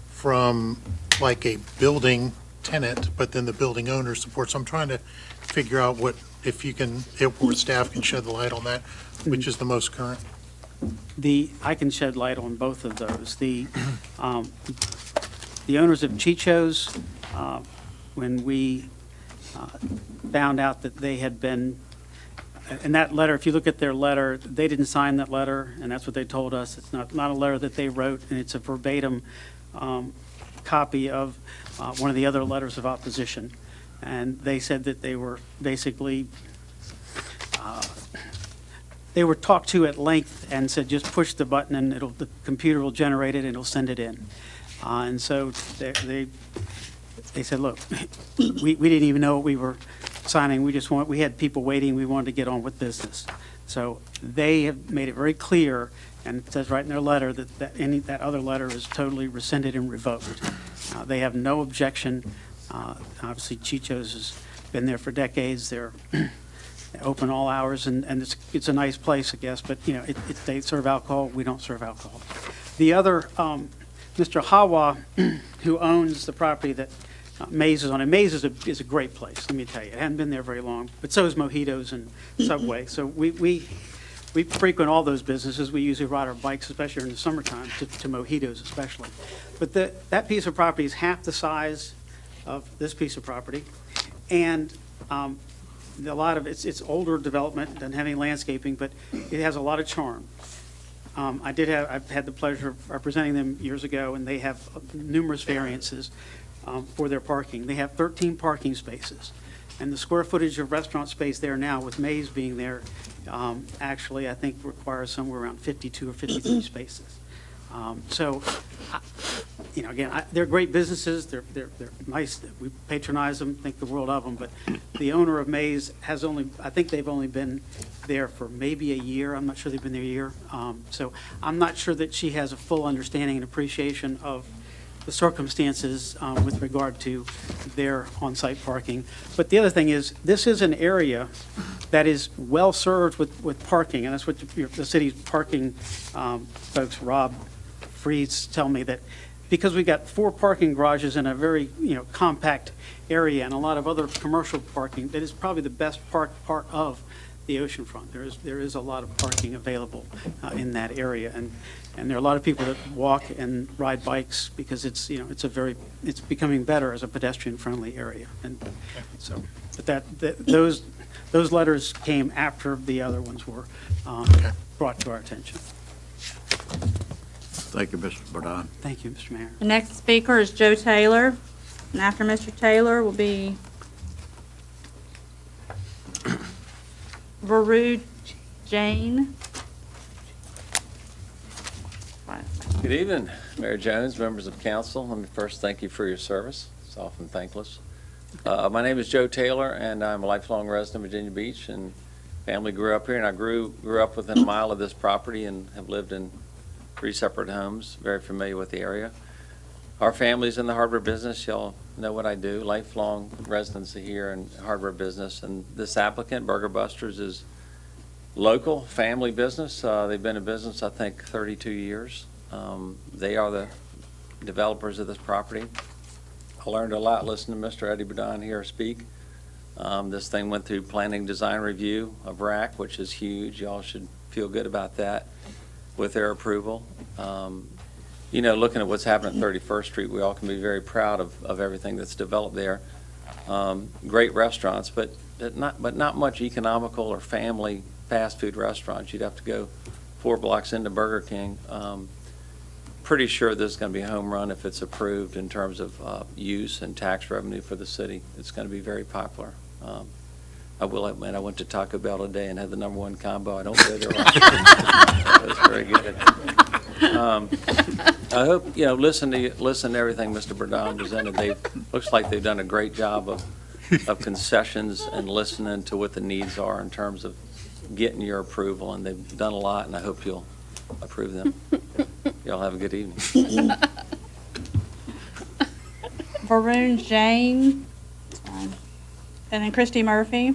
Speaker 10: from like a building tenant, but then the building owner supports. So I'm trying to figure out if staff can shed the light on that, which is the most current.
Speaker 7: I can shed light on both of those. The owners of Chicho's, when we found out that they had been, and that letter, if you look at their letter, they didn't sign that letter, and that's what they told us. It's not a letter that they wrote, and it's a verbatim copy of one of the other letters of opposition. And they said that they were basically, they were talked to at length and said, just push the button and the computer will generate it and it'll send it in. And so they said, look, we didn't even know what we were signing. We had people waiting. We wanted to get on with business. So they have made it very clear, and it says right in their letter that other letter is totally rescinded and revoked. They have no objection. Obviously, Chicho's has been there for decades. They're open all hours, and it's a nice place, I guess, but, they serve alcohol. We don't serve alcohol. The other, Mr. Hawa, who owns the property that Maze is on, and Maze is a great place, let me tell you. I hadn't been there very long, but so is Mojitos and Subway. So we frequent all those businesses. We usually ride our bikes, especially in the summertime, to Mojitos especially. But that piece of property is half the size of this piece of property, and a lot of it's older development, doesn't have any landscaping, but it has a lot of charm. I've had the pleasure of representing them years ago, and they have numerous variances for their parking. They have 13 parking spaces, and the square footage of restaurant space there now, with Maze being there, actually, I think requires somewhere around 52 or 53 spaces. Again, they're great businesses. They're nice. We patronize them, think the world of them. But the owner of Maze I think they've only been there for maybe a year. I'm not sure they've been there a year. So I'm not sure that she has a full understanding and appreciation of the circumstances with regard to their on-site parking. But the other thing is, this is an area that is well-served with parking, and that's what the city's parking folks, Rob Freeds, tell me, that because we've got 4 parking garages in a very compact area and a lot of other commercial parking, that is probably the best part of the oceanfront. There is a lot of parking available in that area, and there are a lot of people that walk and ride bikes because it's becoming better as a pedestrian-friendly area. And so, but those letters came after the other ones were brought to our attention.
Speaker 1: Thank you, Mr. Burdine.
Speaker 7: Thank you, Mr. Mayor.
Speaker 3: The next speaker is Joe Taylor, and after Mr. Taylor will be Varud Jain.
Speaker 11: Good evening, Mayor Jones, members of council. Let me first thank you for your service. It's often thankless. My name is Joe Taylor, and I'm a lifelong resident of Virginia Beach, and family grew up here, and I grew up within a mile of this property and have lived in 3 separate homes, very familiar with the area. Our family's in the hardware business. Y'all know what I do, lifelong residency here in hardware business. And this applicant, Burger Busters, is local family business. They've been in business, I think, 32 years. They are the developers of this property. I learned a lot listening to Mr. Eddie Burdine here speak. This thing went through planning design review of RAC, which is huge. Y'all should feel good about that with their approval. Looking at what's happening at 31st Street, we all can be very proud of everything that's developed there. Great restaurants, but not much economical or family fast food restaurants. You'd have to go 4 blocks into Burger King. Pretty sure this is going to be a home run if it's approved in terms of use and tax revenue for the city. It's going to be very popular. I will admit, I went to Taco Bell today and had the #1 combo. I don't go there often. It was very good. I hope, listen to everything Mr. Burdine presented. Looks like they've done a great job of concessions and listening to what the needs are in terms of getting your approval, and they've done a lot, and I hope you'll approve them. Y'all have a good evening.
Speaker 3: Varun Jain, and then Christy Murphy. Is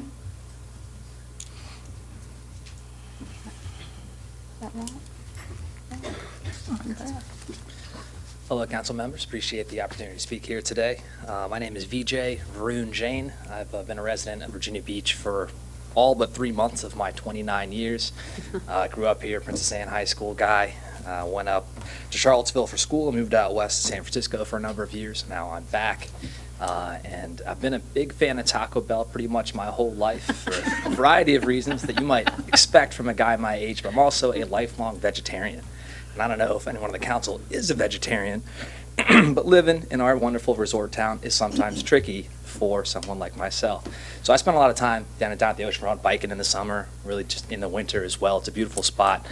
Speaker 3: that right?
Speaker 12: Hello, council members. Appreciate the opportunity to speak here today. My name is VJ Varun Jain. I've been a resident of Virginia Beach for all but 3 months of my 29 years. Grew up here, Princess Anne High School guy. Went up to Charlottesville for school and moved out west to San Francisco for a number of years. Now I'm back. And I've been a big fan of Taco Bell pretty much my whole life for a variety of reasons that you might expect from a guy my age, but I'm also a lifelong vegetarian. And I don't know if anyone on the council is a vegetarian, but living in our wonderful resort town is sometimes tricky for someone like myself. So I spend a lot of time down at the oceanfront biking in the summer, really just in the winter as well. It's a beautiful spot.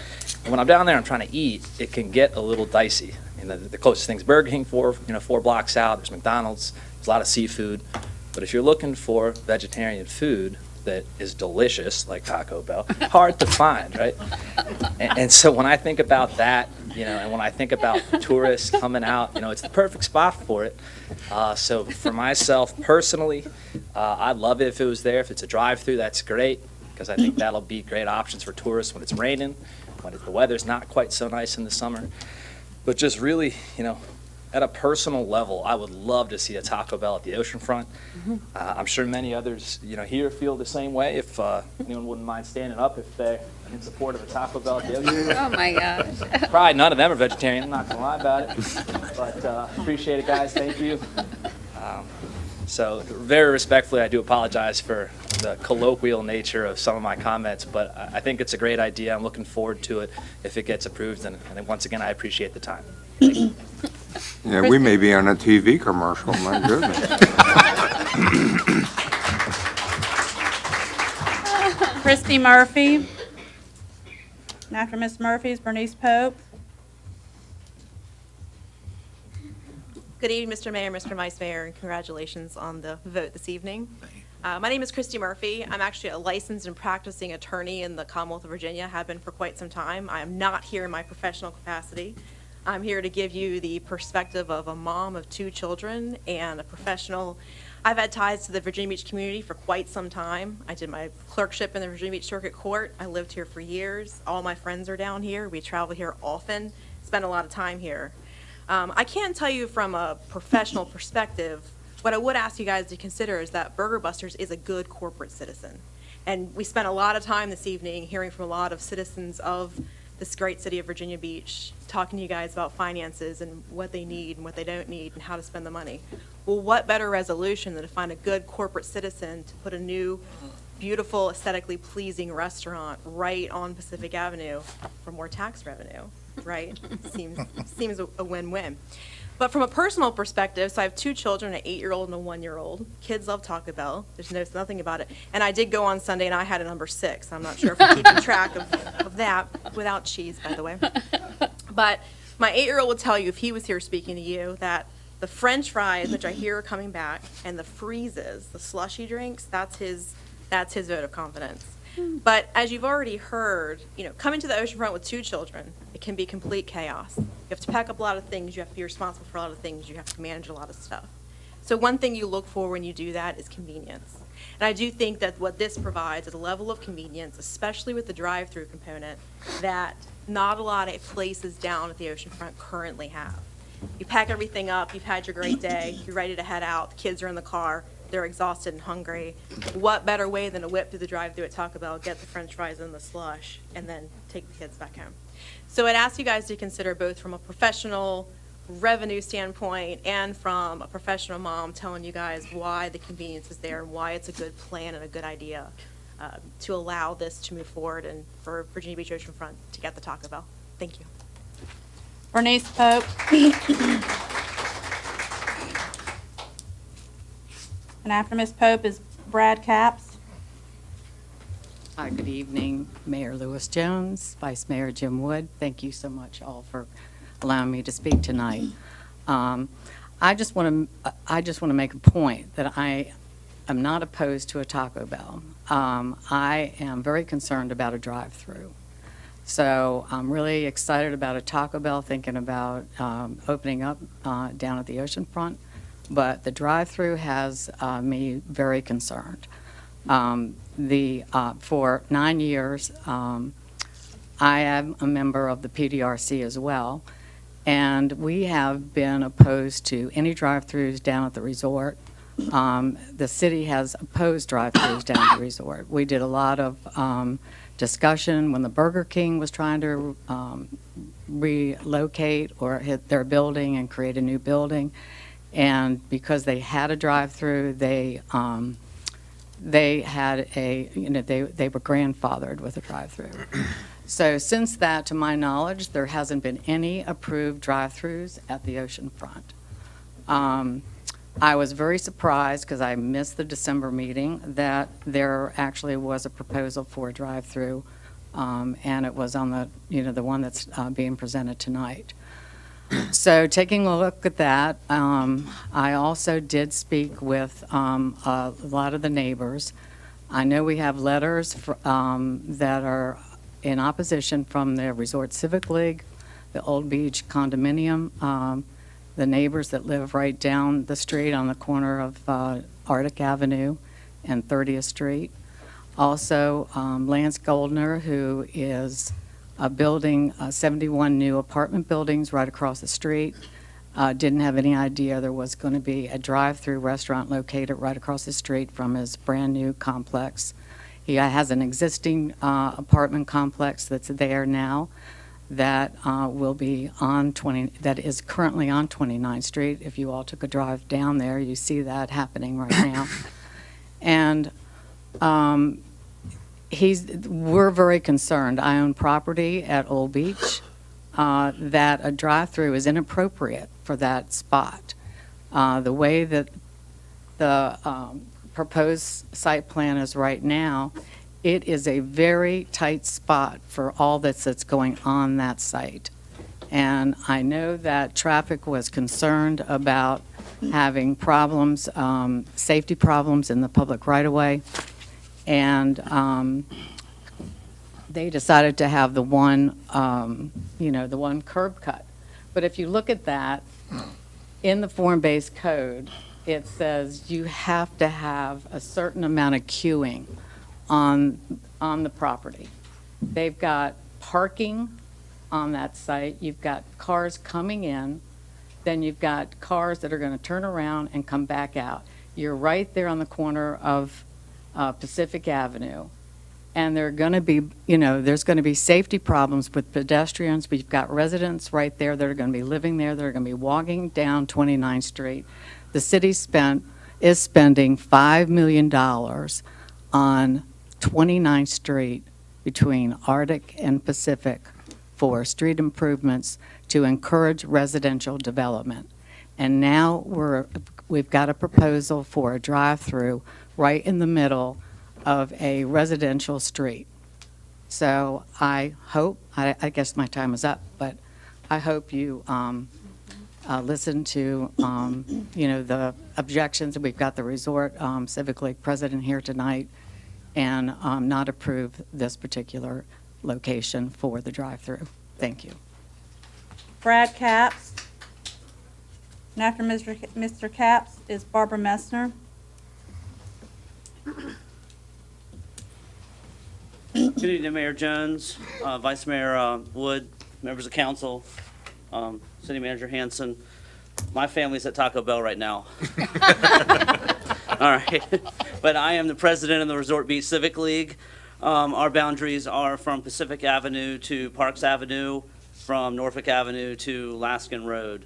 Speaker 12: And when I'm down there and I'm trying to eat, it can get a little dicey. The closest thing's Burger King, 4 blocks out. There's McDonald's. There's a lot of seafood. But if you're looking for vegetarian food, that is delicious, like Taco Bell, hard to find, right? And so when I think about that, and when I think about tourists coming out, it's the perfect spot for it. So for myself personally, I'd love it if it was there. If it's a drive-through, that's great, because I think that'll be great options for tourists when it's raining, when the weather's not quite so nice in the summer. But just really, at a personal level, I would love to see a Taco Bell at the oceanfront. I'm sure many others, here feel the same way. If anyone wouldn't mind standing up if they're in support of a Taco Bell at the oceanfront.
Speaker 5: Oh, my gosh.
Speaker 12: Probably none of them are vegetarian, I'm not gonna lie about it. But appreciate it, guys, thank you. So very respectfully, I do apologize for the colloquial nature of some of my comments, but I think it's a great idea. I'm looking forward to it if it gets approved, and once again, I appreciate the time.
Speaker 13: Yeah, we may be on a TV commercial, my goodness.
Speaker 3: Christy Murphy. And after Ms. Murphy is Bernice Pope.
Speaker 14: Good evening, Mr. Mayor, Mr. Vice Mayor, and congratulations on the vote this evening. My name is Christy Murphy. I'm actually a licensed and practicing attorney in the Commonwealth of Virginia, have been for quite some time. I am not here in my professional capacity. I'm here to give you the perspective of a mom of 2 children and a professional. I've had ties to the Virginia Beach community for quite some time. I did my clerkship in the Virginia Beach Circuit Court. I lived here for years. All my friends are down here. We travel here often, spend a lot of time here. I can tell you from a professional perspective, what I would ask you guys to consider is that Burger Busters is a good corporate citizen. And we spent a lot of time this evening hearing from a lot of citizens of this great city of Virginia Beach, talking to you guys about finances and what they need and what they don't need and how to spend the money. Well, what better resolution than to find a good corporate citizen to put a new, beautiful, aesthetically pleasing restaurant right on Pacific Avenue for more tax revenue, right? Seems a win-win. But from a personal perspective, so I have 2 children, an 8-year-old and a 1-year-old. Kids love Taco Bell. There's nothing about it. And I did go on Sunday, and I had a number 6. I'm not sure if I'm keeping track of that, without cheese, by the way. But my 8-year-old would tell you, if he was here speaking to you, that the French fries, which I hear are coming back, and the freezes, the slushy drinks, that's his vote of confidence. But as you've already heard, coming to the oceanfront with 2 children, it can be complete chaos. You have to pack up a lot of things, you have to be responsible for a lot of things, you have to manage a lot of stuff. So one thing you look for when you do that is convenience. And I do think that what this provides is a level of convenience, especially with the drive-through component, that not a lot of places down at the oceanfront currently have. You pack everything up, you've had your great day, you're ready to head out, the kids are in the car, they're exhausted and hungry. What better way than to whip through the drive-thru at Taco Bell, get the French fries and the slush, and then take the kids back home? So I'd ask you guys to consider, both from a professional revenue standpoint and from a professional mom, telling you guys why the convenience is there and why it's a good plan and a good idea to allow this to move forward and for Virginia Beach Oceanfront to get the Taco Bell. Thank you.
Speaker 3: Bernice Pope. And after Ms. Pope is Brad Capps.
Speaker 15: Hi, good evening, Mayor Lewis Jones, Vice Mayor Jim Wood. Thank you so much all for allowing me to speak tonight. I just want to make a point that I am not opposed to a Taco Bell. I am very concerned about a drive-through. So I'm really excited about a Taco Bell, thinking about opening up down at the oceanfront. But the drive-through has me very concerned. For 9 years, I am a member of the PDRC as well, and we have been opposed to any drive-throughs down at the resort. The city has opposed drive-throughs down at the resort. We did a lot of discussion when the Burger King was trying to relocate or hit their building and create a new building. And because they had a drive-through, they had they were grandfathered with a drive-through. So since that, to my knowledge, there hasn't been any approved drive-throughs at the oceanfront. I was very surprised, because I missed the December meeting, that there actually was a proposal for a drive-through, and it was on the one that's being presented tonight. So taking a look at that, I also did speak with a lot of the neighbors. I know we have letters that are in opposition from the Resort Civic League, the Old Beach condominium, the neighbors that live right down the street on the corner of Arctic Avenue and 30th Street. Also, Lance Goldner, who is building 71 new apartment buildings right across the street, didn't have any idea there was going to be a drive-through restaurant located right across the street from his brand-new complex. He has an existing apartment complex that's there now that will be on that is currently on 29th Street. If you all took a drive down there, you see that happening right now. And we're very concerned. I own property at Old Beach that a drive-through is inappropriate for that spot. The way that the proposed site plan is right now, it is a very tight spot for all that's going on that site. And I know that traffic was concerned about having problems, safety problems in the public right-of-way. And they decided to have the one, the one curb cut. But if you look at that, in the form-based code, it says you have to have a certain amount of queuing on the property. They've got parking on that site. You've got cars coming in. Then you've got cars that are going to turn around and come back out. You're right there on the corner of Pacific Avenue. And they're going to be, there's going to be safety problems with pedestrians, but you've got residents right there that are going to be living there, that are going to be walking down 29th Street. The city is spending $5 million on 29th Street between Arctic and Pacific for street improvements to encourage residential development. And now we've got a proposal for a drive-through right in the middle of a residential street. So I hope, I guess my time is up, but I hope you listen to, the objections. We've got the Resort Civic League president here tonight, and not approve this particular location for the drive-through. Thank you.
Speaker 3: Brad Capps. And after Mr. Capps is Barbara Messner.
Speaker 16: Good evening, Mayor Jones, Vice Mayor Wood, members of council, City Manager Hanson. My family's at Taco Bell right now. All right. But I am the president of the Resort Beach Civic League. Our boundaries are from Pacific Avenue to Parks Avenue, from Norfolk Avenue to Laskin Road.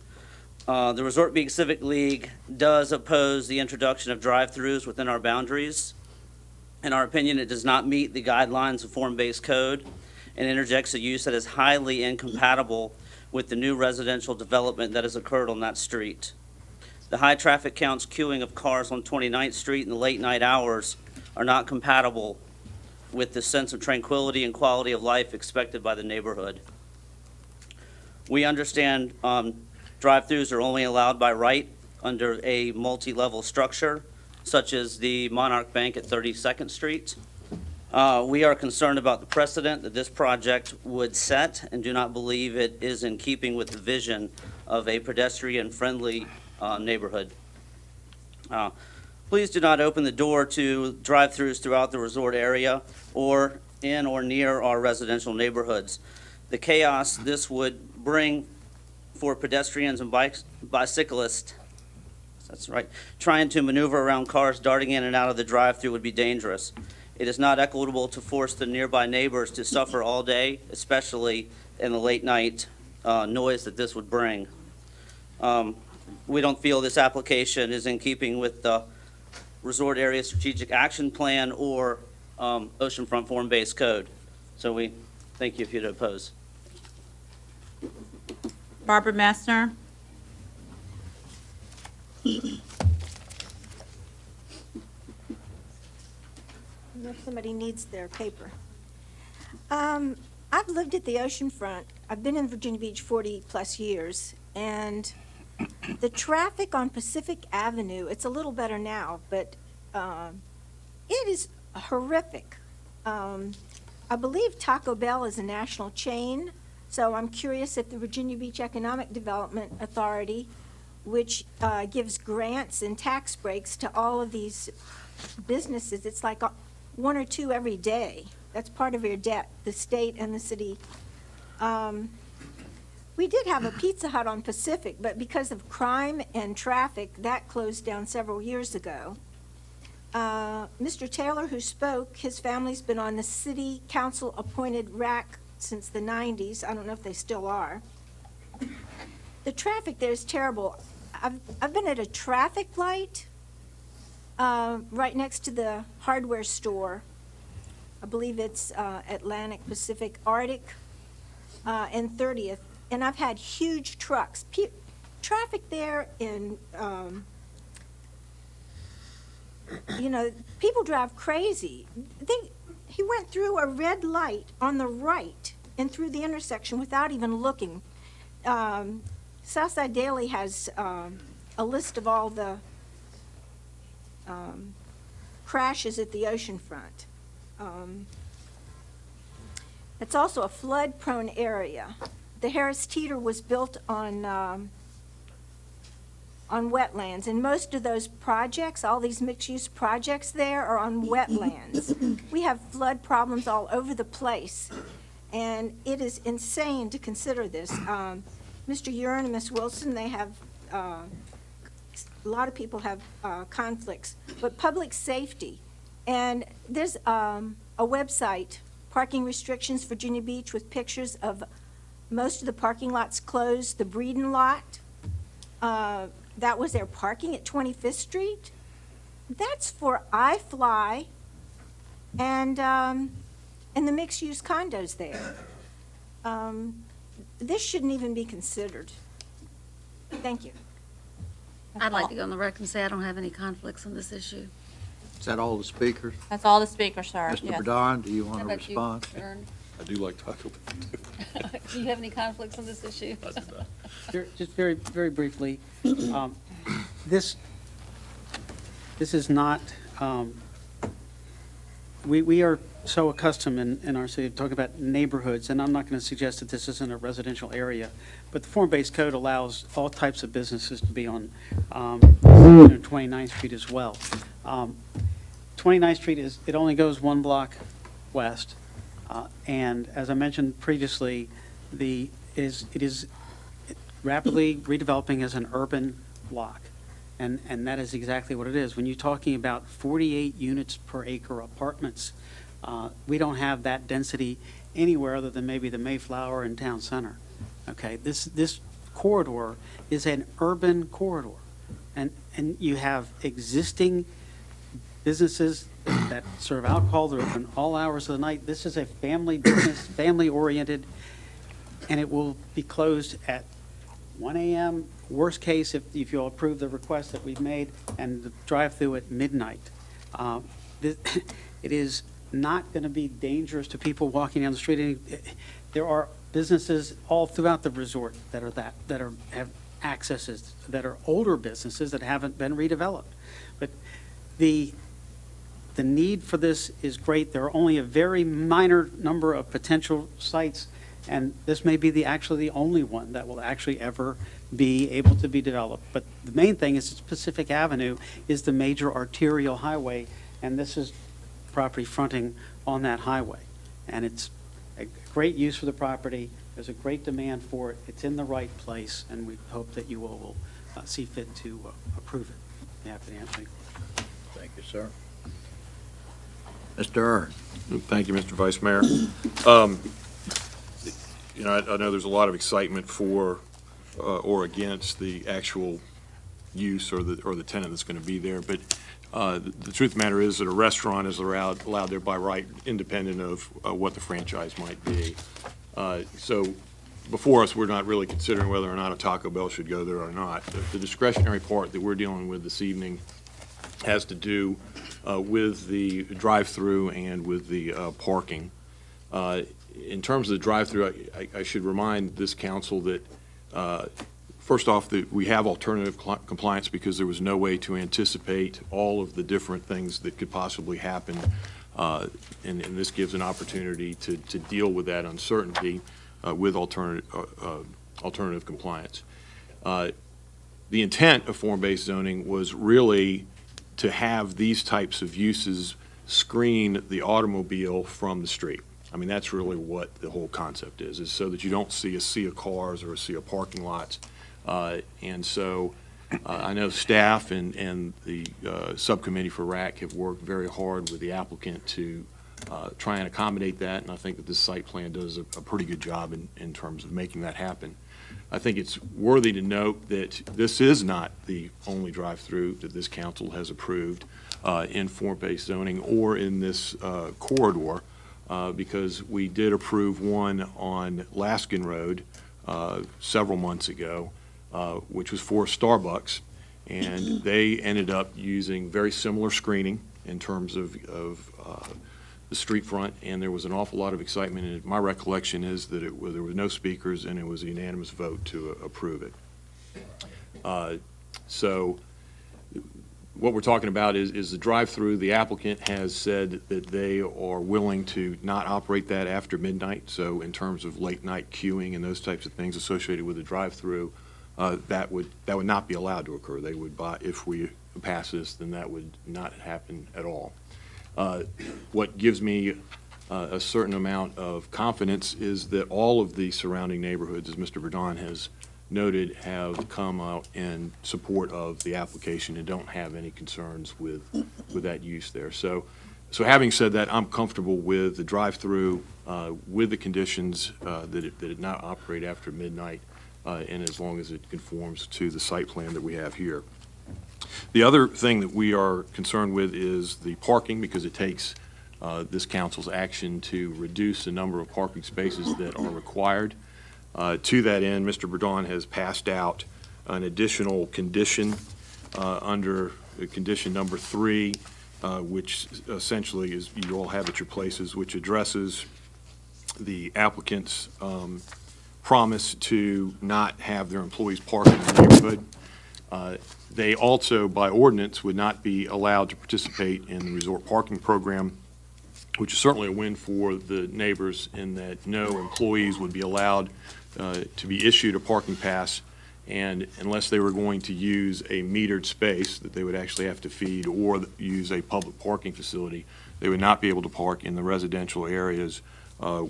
Speaker 16: The Resort Beach Civic League does oppose the introduction of drive-throughs within our boundaries. In our opinion, it does not meet the guidelines of form-based code and interjects a use that is highly incompatible with the new residential development that has occurred on that street. The high traffic counts, queuing of cars on 29th Street in the late night hours are not compatible with the sense of tranquility and quality of life expected by the neighborhood. We understand drive-throughs are only allowed by right under a multi-level structure, such as the Monarch Bank at 32nd Street. We are concerned about the precedent that this project would set and do not believe it is in keeping with the vision of a pedestrian-friendly neighborhood. Please do not open the door to drive-throughs throughout the resort area or in or near our residential neighborhoods. The chaos this would bring for pedestrians and bicyclists, that's right, trying to maneuver around cars darting in and out of the drive-through would be dangerous. It is not equitable to force the nearby neighbors to suffer all day, especially in the late night noise that this would bring. We don't feel this application is in keeping with the Resort Area Strategic Action Plan or Oceanfront Form-Based Code. So we thank you if you'd oppose.
Speaker 3: Barbara Messner.
Speaker 9: If somebody needs their paper. I've lived at the oceanfront. I've been in Virginia Beach 40-plus years, and the traffic on Pacific Avenue, it's a little better now, but it is horrific. I believe Taco Bell is a national chain, so I'm curious if the Virginia Beach Economic Development Authority, which gives grants and tax breaks to all of these businesses, it's like one or two every day. That's part of your debt, the state and the city. We did have a Pizza Hut on Pacific, but because of crime and traffic, that closed down several years ago. Mr. Taylor, who spoke, his family's been on the city council-appointed RAC since the 90s. I don't know if they still are. The traffic there is terrible. I've been at a traffic light right next to the hardware store. I believe it's Atlantic, Pacific, Arctic, and 30th. And I've had huge trucks. Traffic there in, people drive crazy. He went through a red light on the right and through the intersection without even looking. Southside Daily has a list of all the crashes at the oceanfront. It's also a flood-prone area. The Harris Teeter was built on wetlands, and most of those projects, all these mixed-use projects there, are on wetlands. We have flood problems all over the place, and it is insane to consider this. Mr. Uren and Ms. Wilson, they have, a lot of people have conflicts, but public safety, and there's a website, Parking Restrictions Virginia Beach, with pictures of most of the parking lots closed. The Breeden lot, that was their parking at 25th Street. That's for iFly and the mixed-use condos there. This shouldn't even be considered. Thank you.
Speaker 5: I'd like to go on the record and say I don't have any conflicts on this issue.
Speaker 1: Is that all the speakers?
Speaker 3: That's all the speakers, sir.
Speaker 1: Mr.
Speaker 3: Yes.
Speaker 1: Badon, do you want
Speaker 5: How
Speaker 1: to
Speaker 5: about you,
Speaker 1: respond?
Speaker 5: Ern?
Speaker 8: I do like Taco Bell.
Speaker 5: Do you have any conflicts on this issue?
Speaker 7: Just very, very briefly, this is not, we are so accustomed in our city to talk about neighborhoods, and I'm not going to suggest that this isn't a residential area, but the form-based code allows all types of businesses to be on 29th Street as well. 29th Street it only goes one block west, and as I mentioned previously, it is rapidly redeveloping as an urban block, and that is exactly what it is. When you're talking about 48 units per acre apartments, we don't have that density anywhere other than maybe the Mayflower and Town Center. Okay, this corridor is an urban corridor, and you have existing businesses that serve alcohol. They're open all hours of the night. This is a family business, family-oriented, and it will be closed at 1 a.m., worst case, if you'll approve the request that we've made, and the drive-through at midnight. It is not going to be dangerous to people walking down the street. There are businesses all throughout the resort that have accesses, that are older businesses that haven't been redeveloped. But the need for this is great. There are only a very minor number of potential sites, and this may be actually the only one that will actually ever be able to be developed. But the main thing is Pacific Avenue is the major arterial highway, and this is property fronting on that highway. And it's a great use for the property. There's a great demand for it. It's in the right place, and we hope that you will see fit to approve it. I'm happy to answer any questions.
Speaker 1: Thank you, sir. Mr. Ern.
Speaker 8: Thank you, Mr. Vice Mayor. I know there's a lot of excitement for or against the actual use or the tenant that's going to be there, but the truth of the matter is that a restaurant is allowed there by right, independent of what the franchise might be. So before us, we're not really considering whether or not a Taco Bell should go there or not. The discretionary part that we're dealing with this evening has to do with the drive-through and with the parking. In terms of the drive-through, I should remind this council that, first off, that we have alternative compliance because there was no way to anticipate all of the different things that could possibly happen And this gives an opportunity to deal with that uncertainty with alternative compliance. The intent of form-based zoning was really to have these types of uses screen the automobile from the street. I mean, that's really what the whole concept is so that you don't see a sea of cars or a sea of parking lots. And so I know staff and the subcommittee for RAC have worked very hard with the applicant to try and accommodate that, and I think that this site plan does a pretty good job in terms of making that happen. I think it's worthy to note that this is not the only drive-through that this council has approved in form-based zoning or in this corridor, because we did approve one on Laskin Road several months ago, which was for Starbucks, and they ended up using very similar screening in terms of the street front, and there was an awful lot of excitement. And my recollection is that there were no speakers, and it was a unanimous vote to approve it. So what we're talking about is the drive-through. The applicant has said that they are willing to not operate that after midnight. So in terms of late-night queuing and those types of things associated with the drive-through, that would not be allowed to occur. They would if we pass this, then that would not happen at all. What gives me a certain amount of confidence is that all of the surrounding neighborhoods, as Mr. Verdon has noted, have come out in support of the application and don't have any concerns with that use there. So having said that, I'm comfortable with the drive-through, with the conditions that it not operate after midnight, and as long as it conforms to the site plan that we have here. The other thing that we are concerned with is the parking, because it takes this council's action to reduce the number of parking spaces that are required. To that end, Mr. Verdon has passed out an additional condition under condition number 3, which essentially is, you all have at your places, which addresses the applicant's promise to not have their employees park in the neighborhood. They also, by ordinance, would not be allowed to participate in the resort parking program, which is certainly a win for the neighbors in that no employees would be allowed to be issued a parking pass, and unless they were going to use a metered space that they would actually have to feed or use a public parking facility, they would not be able to park in the residential areas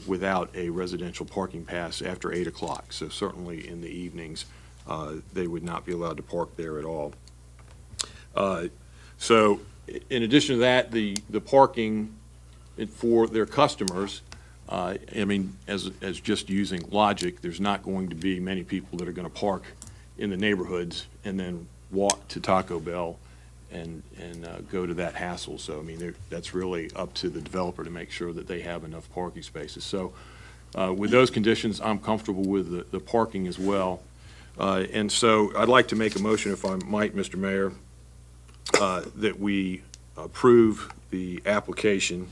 Speaker 8: without a residential parking pass after 8 o'clock. So certainly in the evenings, they would not be allowed to park there at all. So in addition to that, the parking for their customers, I mean, as just using logic, there's not going to be many people that are going to park in the neighborhoods and then walk to Taco Bell and go to that hassle. So, I mean, that's really up to the developer to make sure that they have enough parking spaces. So with those conditions, I'm comfortable with the parking as well. And so I'd like to make a motion, if I might, Mr. Mayor, that we approve the application,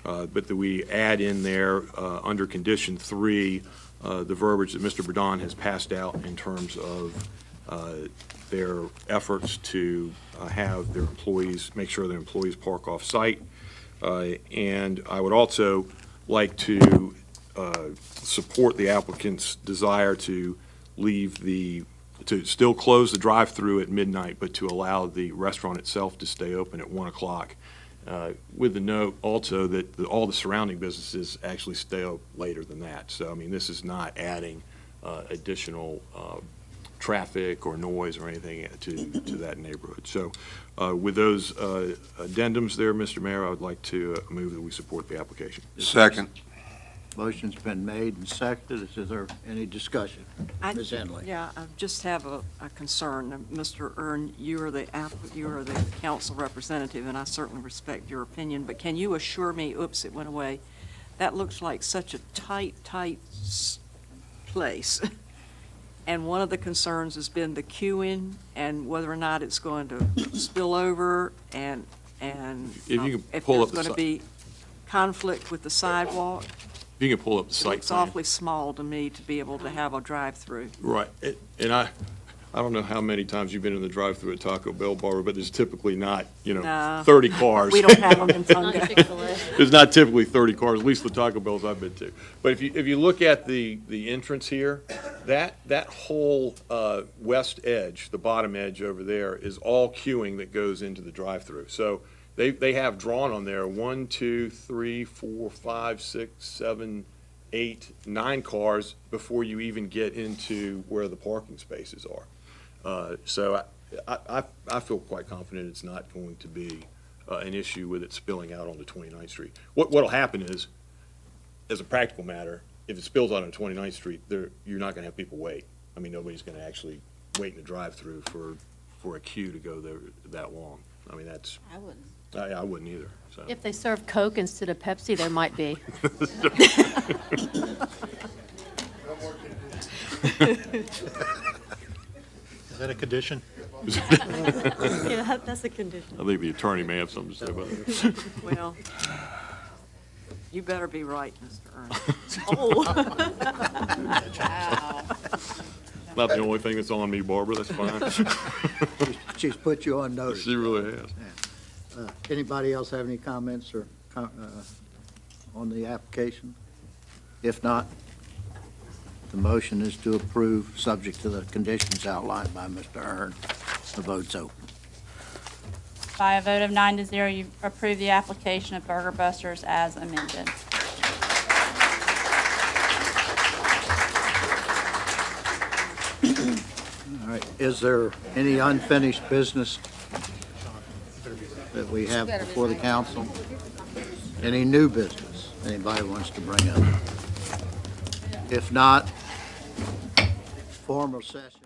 Speaker 8: but that we add in there under condition 3 the verbiage that Mr. Verdon has passed out in terms of their efforts to have their employees, make sure their employees park off-site. And I would also like to support the applicant's desire to to still close the drive-through at midnight, but to allow the restaurant itself to stay open at 1 o'clock. With the note also that all the surrounding businesses actually stay up later than that. So, I mean, this is not adding additional traffic or noise or anything to that neighborhood. So with those addendums there, Mr. Mayor, I would like to move that we support the application.
Speaker 13: Second.
Speaker 1: Motion's been made and seconded. Is there any discussion? Ms. Henley?
Speaker 17: Yeah, I just have a concern. Mr. Ern, you are the council representative, and I certainly respect your opinion, but can you assure me, oops, it went away, that looks like such a tight place. And one of the concerns has been the queuing and whether or not it's going to spill over and
Speaker 8: If you can
Speaker 17: if
Speaker 8: pull
Speaker 17: there's
Speaker 8: up the
Speaker 17: going to be conflict with the sidewalk.
Speaker 8: If you can pull up the site
Speaker 17: It's
Speaker 8: plan.
Speaker 17: awfully small to me to be able to have a drive-through.
Speaker 8: Right, and I I don't know how many times you've been in the drive-thru at Taco Bell, Barbara, but there's typically not,
Speaker 17: No.
Speaker 8: 30 cars.
Speaker 17: We don't have them in Tonga.
Speaker 8: There's not typically 30 cars, at least the Taco Bells I've been to. But if you look at the entrance here, that whole west edge, the bottom edge over there, is all queuing that goes into the drive-thru. So they have drawn on there 1, 2, 3, 4, 5, 6, 7, 8, 9 cars before you even get into where the parking spaces are. So I feel quite confident it's not going to be an issue with it spilling out onto 29th Street. What'll happen is, as a practical matter, if it spills out on 29th Street, you're not going to have people wait. I mean, nobody's going to actually wait in the drive-through for a queue to go there that long. I mean, that's.
Speaker 5: I wouldn't.
Speaker 8: I wouldn't either, so.
Speaker 18: If they serve Coke instead of Pepsi, there might be.
Speaker 10: Is that a condition?
Speaker 17: Yeah, that's a condition.
Speaker 8: I think the attorney may have something to say about that.
Speaker 17: Well, you better be right, Mr. Ernst.
Speaker 8: Not the only thing that's on me, Barbara, that's fine.
Speaker 1: She's put you on notice.
Speaker 8: She really has.
Speaker 1: Anybody else have any comments or on the application? If not, the motion is to approve, subject to the conditions outlined by Mr. Earn. The vote's open.
Speaker 3: By a vote of 9-0, you approve the application of Burger Busters as amended.
Speaker 1: All right, is there any unfinished business that we have before the council? Any new business anybody wants to bring up? If not, formal session.